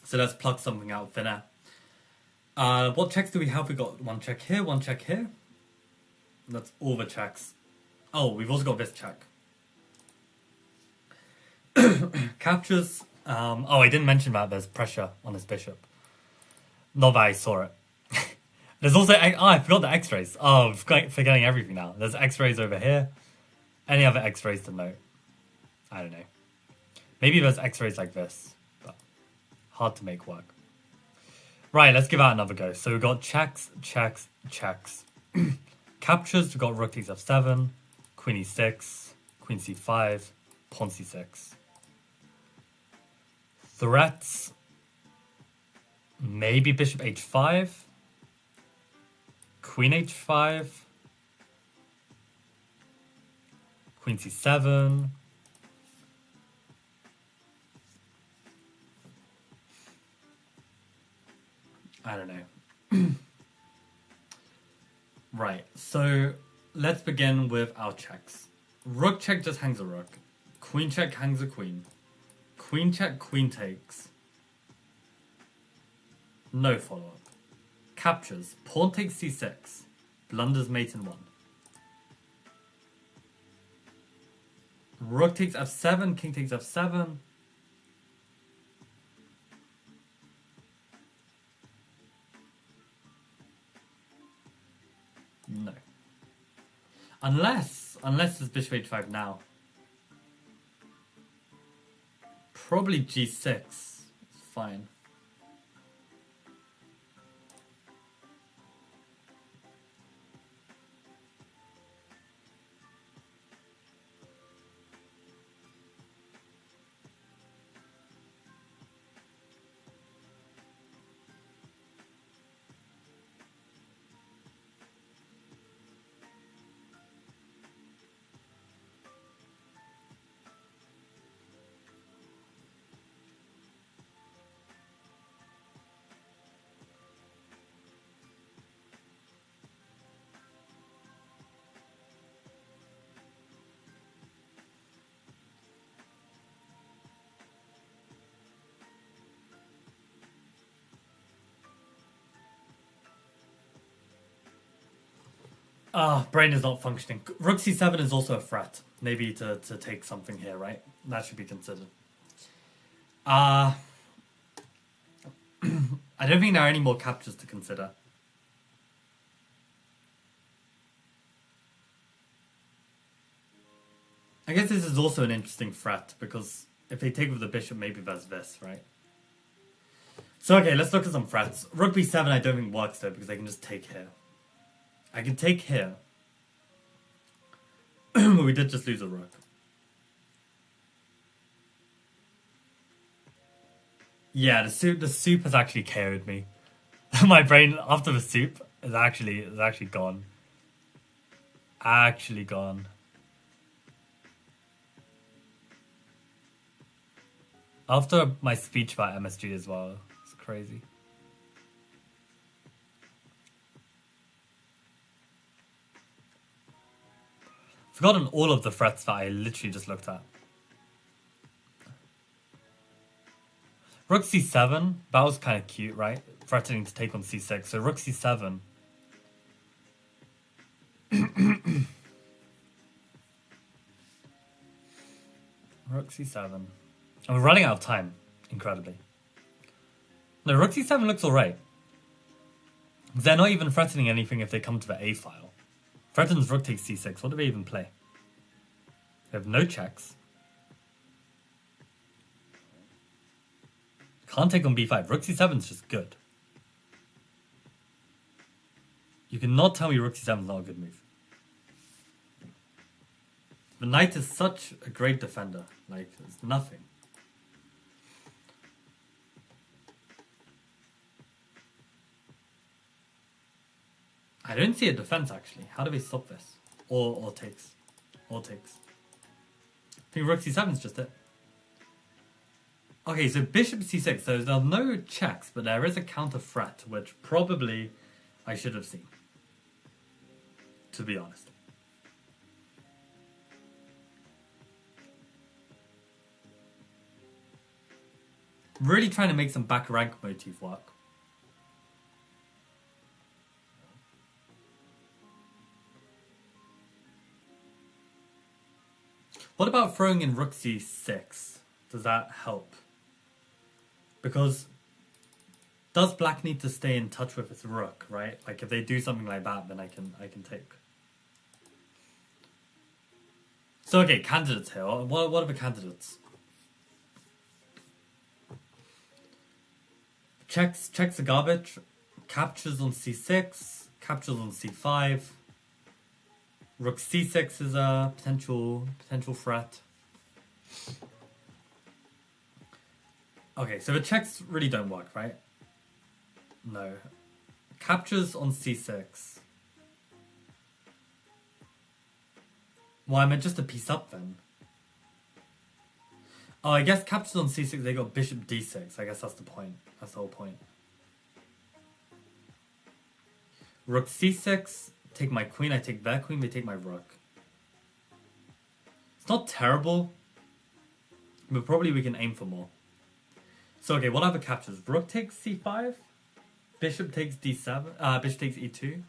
So let's pluck something out of thin air. What checks do we have? We got one check here, one check here. That's all the checks. Oh, we've also got this check. Captures. Oh, I didn't mention that there's pressure on this bishop. Not that I saw it. There's also... I forgot the x-rays. Oh, I'm forgetting everything now. There's x-rays over here. Any other x-rays to note? I don't know. Maybe there's x-rays like this. But hard to make work. Right, let's give that another go. So we've got checks, checks, checks. Captures, we've got rook takes f7, queen e6, queen c5, pawn c6. Threats, maybe bishop h5, queen h5, queen c7. I don't know. Right, so let's begin with our checks. Rook check just hangs a rook. Queen check hangs a queen. Queen check, queen takes. No follow-up. Captures. Pawn takes c6. Blunders mate in 1. Rook takes f7. King takes f7. No. Unless it's bishop h5 now. Probably g6. Fine. Brain is not functioning. Rook c7 is also a threat. Maybe to take something here, right? That should be considered. I don't think there are any more captures to consider. I guess this is also an interesting threat, because if they take with the bishop, maybe there's this, right? So okay, let's look at some threats. Rook b7 I don't think works though, because they can just take here. I can take here. But we did just lose a rook. Yeah, the soup has actually KO'd me. My brain after the soup is actually gone. Actually gone. After my speech about MSG as well. It's crazy. Forgotten all of the threats that I literally just looked at. Rook c7, that was kind of cute, right? Threatening to take on c6. So rook c7. Rook c7. And we're running out of time, incredibly. No, rook c7 looks alright. They're not even threatening anything if they come to the a file. Threatens rook takes c6. What do they even play? They have no checks. Can't take on b5. Rook c7 is just good. You cannot tell me rook c7 is not a good move. The knight is such a great defender. Like, it's nothing. I don't see a defense, actually. How do we stop this? Or takes. Or takes. I think rook c7 is just it. Okay, so bishop c6. So there are no checks, but there is a counter threat, which probably I should have seen. To be honest. Really trying to make some back rank motif work. What about throwing in rook c6? Does that help? Because does black need to stay in touch with his rook, right? Like if they do something like that, then I can take. So okay, candidates here. What are the candidates? Checks the garbage. Captures on c6. Captures on c5. Rook c6 is a potential threat. Okay, so the checks really don't work, right? No. Captures on c6. Why am I just a piece up then? Oh, I guess captures on c6, they got bishop d6. I guess that's the point. That's the whole point. Rook c6, take my queen, I take their queen, they take my rook. It's not terrible, but probably we can aim for more. So okay, what are the captures? Rook takes c5, bishop takes d7, bishop takes e2.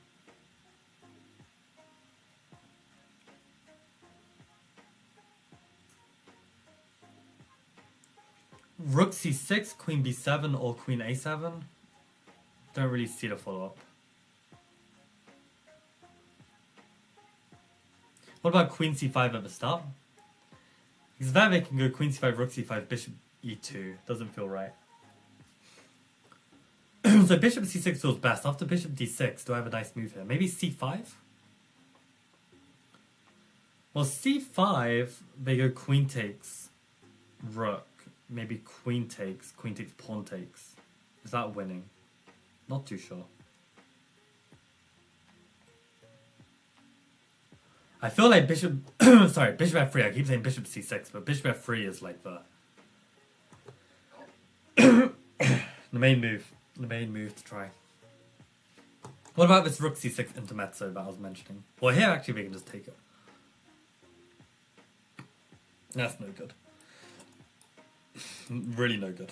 Rook c6, queen b7, or queen a7. Don't really see the follow-up. What about queen c5 at the start? Because there they can go queen c5, rook c5, bishop e2. Doesn't feel right. So bishop c6 feels best. After bishop d6, do I have a nice move here? Maybe c5? Well, c5, they go queen takes, rook. Maybe queen takes, pawn takes. Is that winning? Not too sure. I feel like bishop... sorry, bishop f3. I keep saying bishop c6, but bishop f3 is like the... the main move. The main move to try. What about this rook c6 intermezzo that I was mentioning? Well, here actually we can just take it. That's no good. Really no good.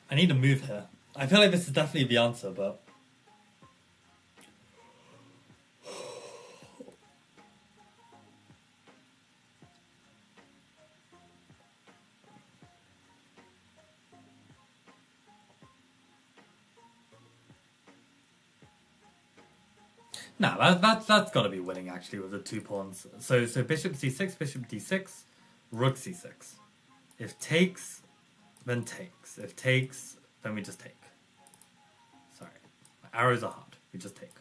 I need a move here. I feel like this is definitely the answer, but... No, that's got to be winning, actually, with the two pawns. So bishop c6, bishop d6, rook c6. If takes, then takes. If takes, then we just take. Sorry. Arrows are hard. We just take.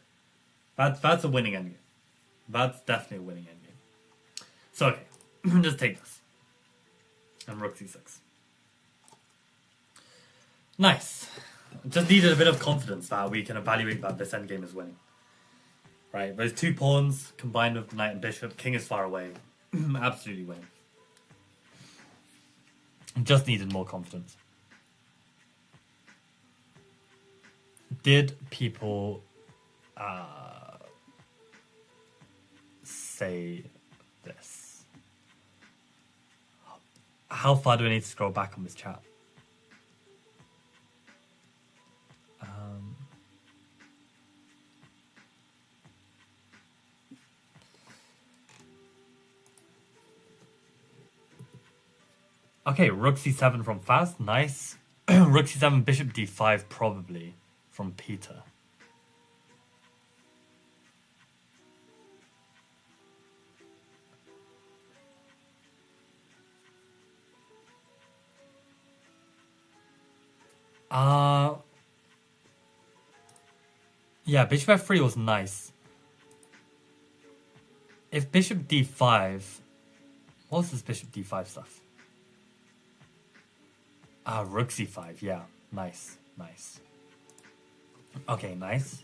That's a winning endgame. That's definitely a winning endgame. So, okay. Just take this. And rook c6. Nice. Just needed a bit of confidence that we can evaluate that this endgame is winning. Right, those two pawns combined with knight and bishop. King is far away. Absolutely winning. Just needed more confidence. Did people say this? How far do I need to scroll back on this chat? Okay, rook c7 from Faz, nice. Rook c7, bishop d5 probably from Peter. Yeah, bishop f3 was nice. If bishop d5, what's this bishop d5 stuff? Rook c5, yeah, nice, nice. Okay, nice.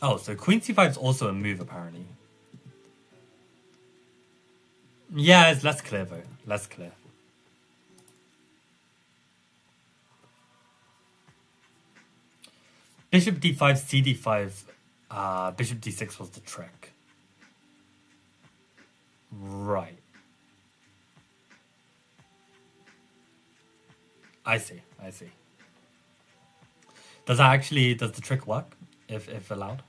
Oh, so queen c5 is also a move apparently. Yeah, it's less clear though, less clear. Bishop d5, cd5, bishop d6 was the trick. Right. I see. Does the trick work if allowed?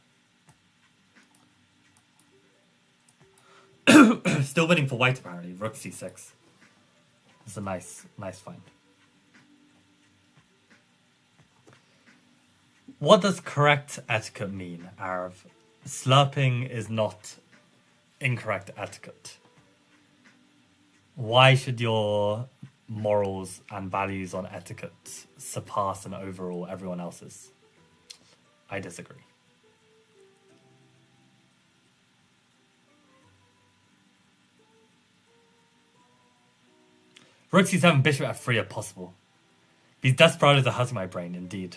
Still winning for white apparently. Rook c6. It's a nice find. What does correct etiquette mean, Arav? Slurping is not incorrect etiquette. Why should your morals and values on etiquette surpass and overall everyone else's? I disagree. Rook c7, bishop f3 are possible. These desperados are hurting my brain, indeed.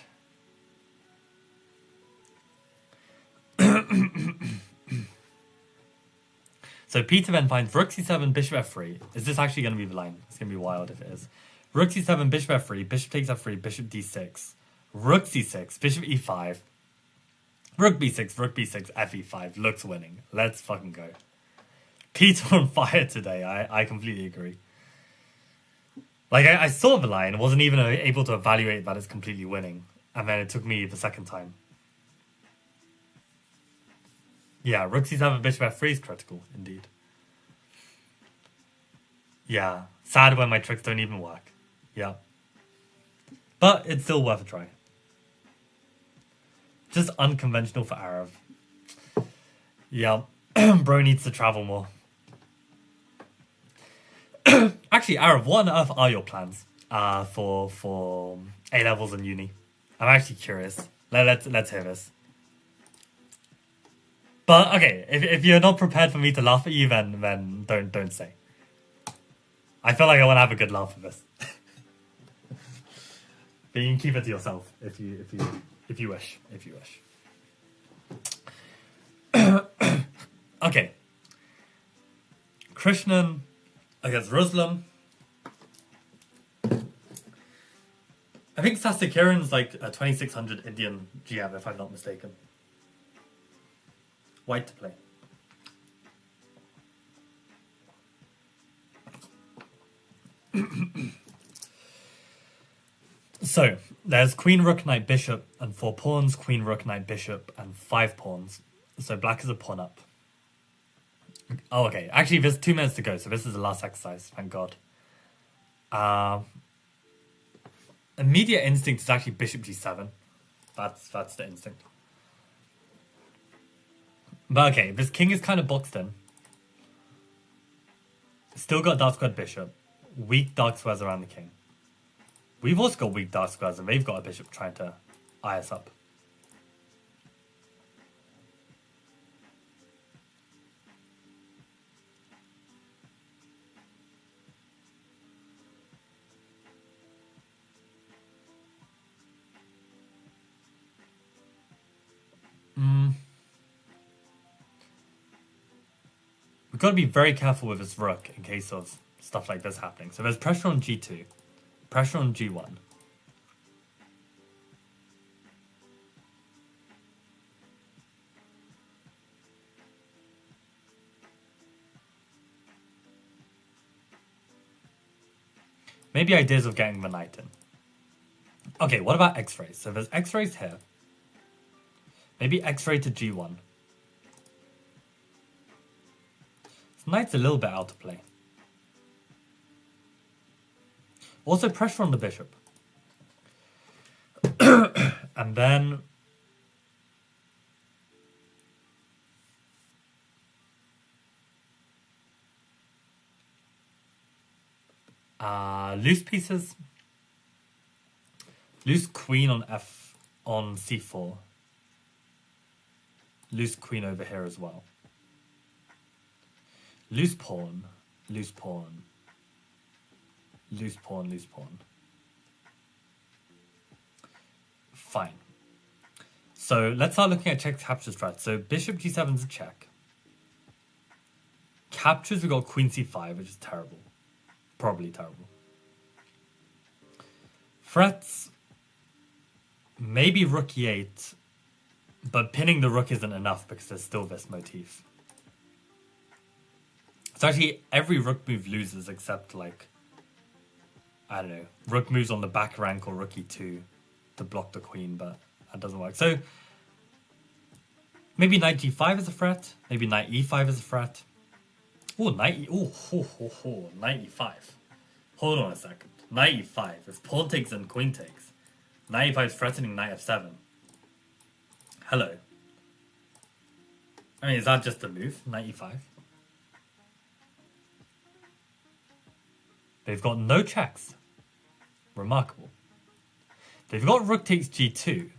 So Peter then finds rook c7, bishop f3. Is this actually going to be the line? It's going to be wild if it is. Rook c7, bishop f3, bishop takes f3, bishop d6. Rook c6, bishop e5. Rook b6, rook b6, fe5. Looks winning. Let's fucking go. Peter on fire today. I completely agree. Like, I saw the line, wasn't even able to evaluate that it's completely winning. And then it took me the second time. Yeah, rook c7, bishop f3 is critical, indeed. Yeah, sad when my tricks don't even work. Yeah. But it's still worth a try. Just unconventional for Arav. Yeah, bro needs to travel more. Actually, Arav, what on earth are your plans for A-levels and uni? I'm actually curious. Let's hear this. But okay, if you're not prepared for me to laugh at you, then don't say. I feel like I want to have a good laugh at this. But you can keep it to yourself if you wish. Okay. Krishnan against Ruslan. I think Sastikiran's like a 2600 Indian GM, if I'm not mistaken. White to play. So, there's queen, rook, knight, bishop, and 4 pawns. Queen, rook, knight, bishop, and 5 pawns. So black is a pawn up. Oh, okay. Actually, there's 2 minutes to go, so this is the last exercise. Thank God. Immediate instinct is actually bishop g7. That's the instinct. But okay, this king is kind of boxed in. Still got dark squared bishop. Weak dark squares around the king. We've also got weak dark squares, and they've got a bishop trying to eye us up. We've got to be very careful with this rook in case of stuff like this happening. So there's pressure on g2, pressure on g1. Maybe ideas of getting the knight in. Okay, what about x-rays? So there's x-rays here. Maybe x-ray to g1. Knight's a little bit out of play. Also pressure on the bishop. And then... loose pieces. Loose queen on c4. Loose queen over here as well. Loose pawn, loose pawn, loose pawn, loose pawn. Fine. So let's start looking at check capture strat. So bishop g7 is a check. Captures, we got queen c5, which is terrible. Probably terrible. Threats, maybe rook e8, but pinning the rook isn't enough because there's still this motif. So actually, every rook move loses except, like, I don't know, rook moves on the back rank or rook e2 to block the queen, but that doesn't work. So, maybe knight g5 is a threat. Maybe knight e5 is a threat. Oh, knight knight e5. Hold on a second. Knight e5. If pawn takes and queen takes, knight e5 is threatening knight f7. Hello. I mean, is that just a move? Knight e5? They've got no checks. Remarkable. They've got rook takes g2.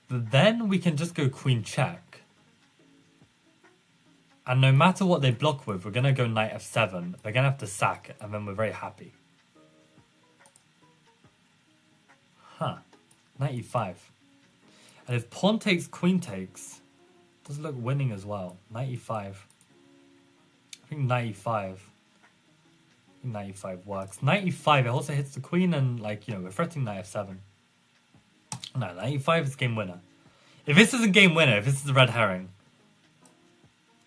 But then we can just go queen check. And no matter what they block with, we're going to go knight f7. They're going to have to sack, and then we're very happy. Huh. Knight e5. And if pawn takes, queen takes, it does look winning as well. Knight e5. I think knight e5. Knight e5 works. Knight e5, it also hits the queen and, like, you know, we're threatening knight f7. No, knight e5 is game winner. If this isn't game winner, if this is a red herring,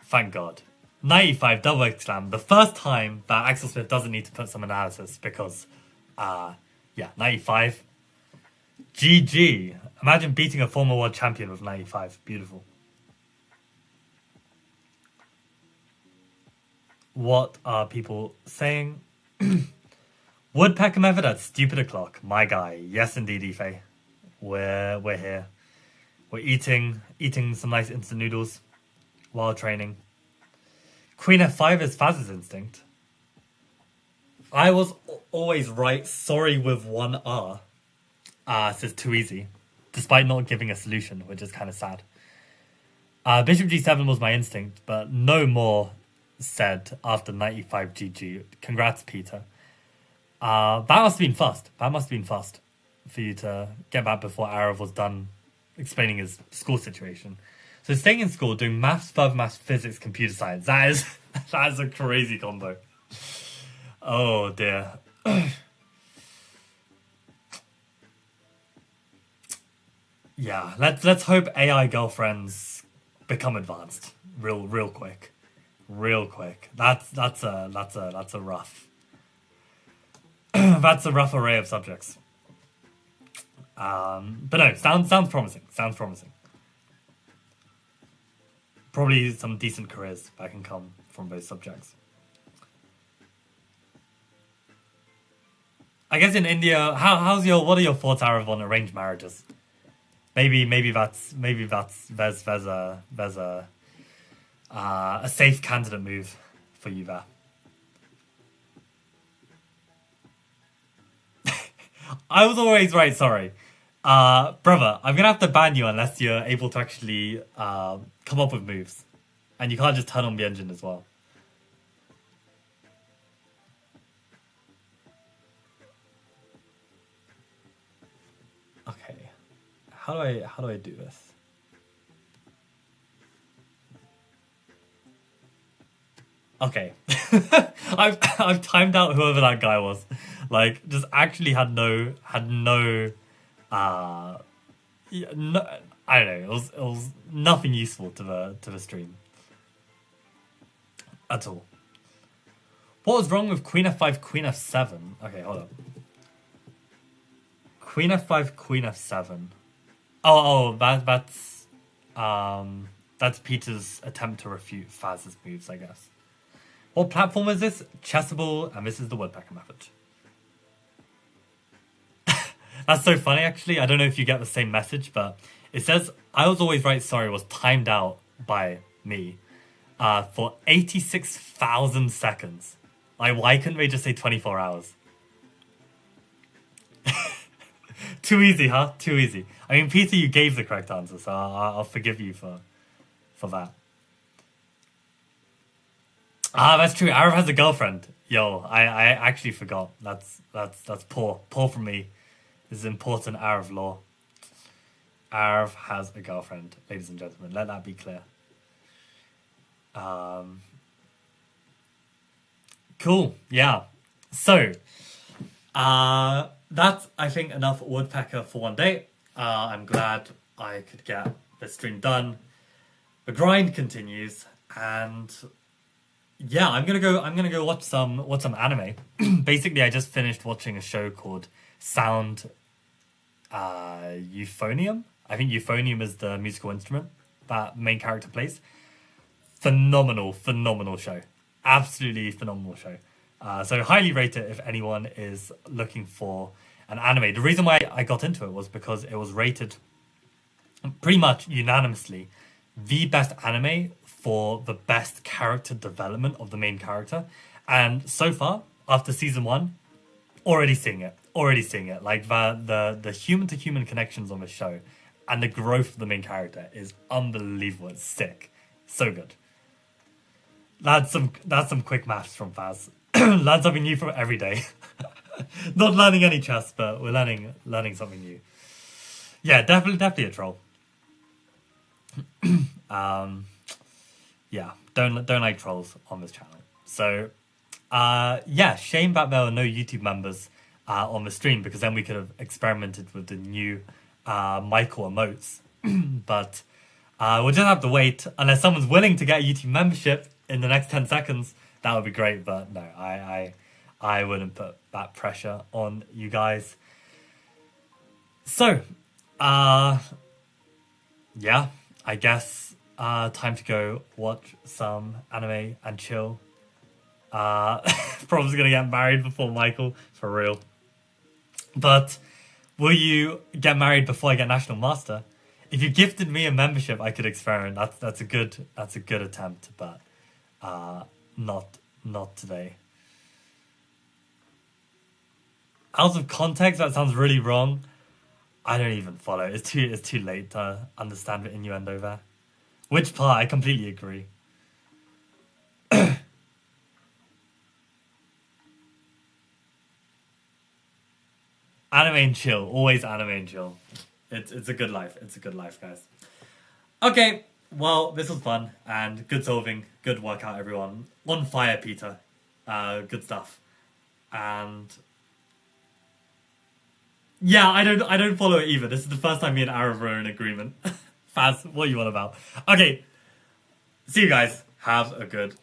thank God. Knight e5, double exclam. The first time that Axel Smith doesn't need to put some analysis because, yeah, knight e5. GG. Imagine beating a former world champion with knight e5. Beautiful. What are people saying? Woodpecker method at stupid o'clock. My guy. Yes, indeed, Ife. We're here. We're eating some nice instant noodles while training. Queen f5 is Faz's instinct. I was always right. Sorry with one R. Says too easy. Despite not giving a solution, which is kind of sad. Bishop g7 was my instinct, but no more said after knight e5 GG. Congrats, Peter. That must have been fast. That must have been fast for you to get back before Arav was done explaining his school situation. So staying in school, doing maths, further maths, physics, computer science. That is a crazy combo. Oh dear. Yeah, let's hope AI girlfriends become advanced real quick. Real quick. That's a rough that's a rough array of subjects. But no, sounds promising. Sounds promising. Probably some decent careers that can come from those subjects. I guess in India, what are your thoughts, Arav, on arranged marriages? Maybe there's A safe candidate move for you there. I was always right, sorry. Brother, I'm gonna have to ban you unless you're able to actually come up with moves. And you can't just turn on the engine as well. Okay. How do I do this? Okay. I've timed out whoever that guy was. Like, just actually had no yeah, no, I don't know, it was nothing useful to the stream. At all. What was wrong with Queen F5, Queen F7? Okay, hold up. Queen F5, Queen F7. That's Peter's attempt to refute Faz's moves, I guess. What platform is this? Chessable, and this is the Woodpecker method. That's so funny, actually. I don't know if you get the same message, but it says, I was always right, sorry, was timed out by me for 86,000 seconds. Like, why couldn't they just say 24 hours? Too easy, huh? Too easy. I mean, Peter, you gave the correct answer, so I'll forgive you for that. That's true. Arav has a girlfriend. Yo, I actually forgot. That's poor. Poor from me. This is important Arav law. Arav has a girlfriend, ladies and gentlemen. Let that be clear. Cool. Yeah. So, that's, I think, enough Woodpecker for one day. I'm glad I could get the stream done. The grind continues, and yeah, I'm gonna go watch some anime. Basically, I just finished watching a show called Sound Euphonium. I think euphonium is the musical instrument that main character plays. Phenomenal show. Absolutely phenomenal show. So highly rate it if anyone is looking for an anime. The reason why I got into it was because it was rated pretty much unanimously the best anime for the best character development of the main character. And so far, after season 1, already seeing it. Like the human to human connections on the show and the growth of the main character is unbelievable. It's sick. So good. That's some quick maths from Faz. Learn something new from every day. Not learning any chess, but we're learning something new. Yeah, definitely a troll. Yeah, don't like trolls on this channel. So, yeah, shame that there were no YouTube members on the stream, because then we could have experimented with the new Michael emotes. But we'll just have to wait unless someone's willing to get a YouTube membership in the next 10 seconds. That would be great, but no, I wouldn't put that pressure on you guys. So, yeah, I guess time to go watch some anime and chill. Probably gonna get married before Michael, for real. But will you get married before I get National Master? If you gifted me a membership, I could experiment. That's a good attempt, but not today. Out of context, that sounds really wrong. I don't even follow. It's too late to understand the innuendo there. Which part? I completely agree. Anime and chill. Always anime and chill. It's a good life. It's a good life, guys. Okay, well, this was fun and good solving. Good workout, everyone. On fire, Peter. Good stuff. And yeah, I don't follow it either. This is the first time me and Arav are in agreement. Faz, what are you on about? Okay, see you guys. Have a good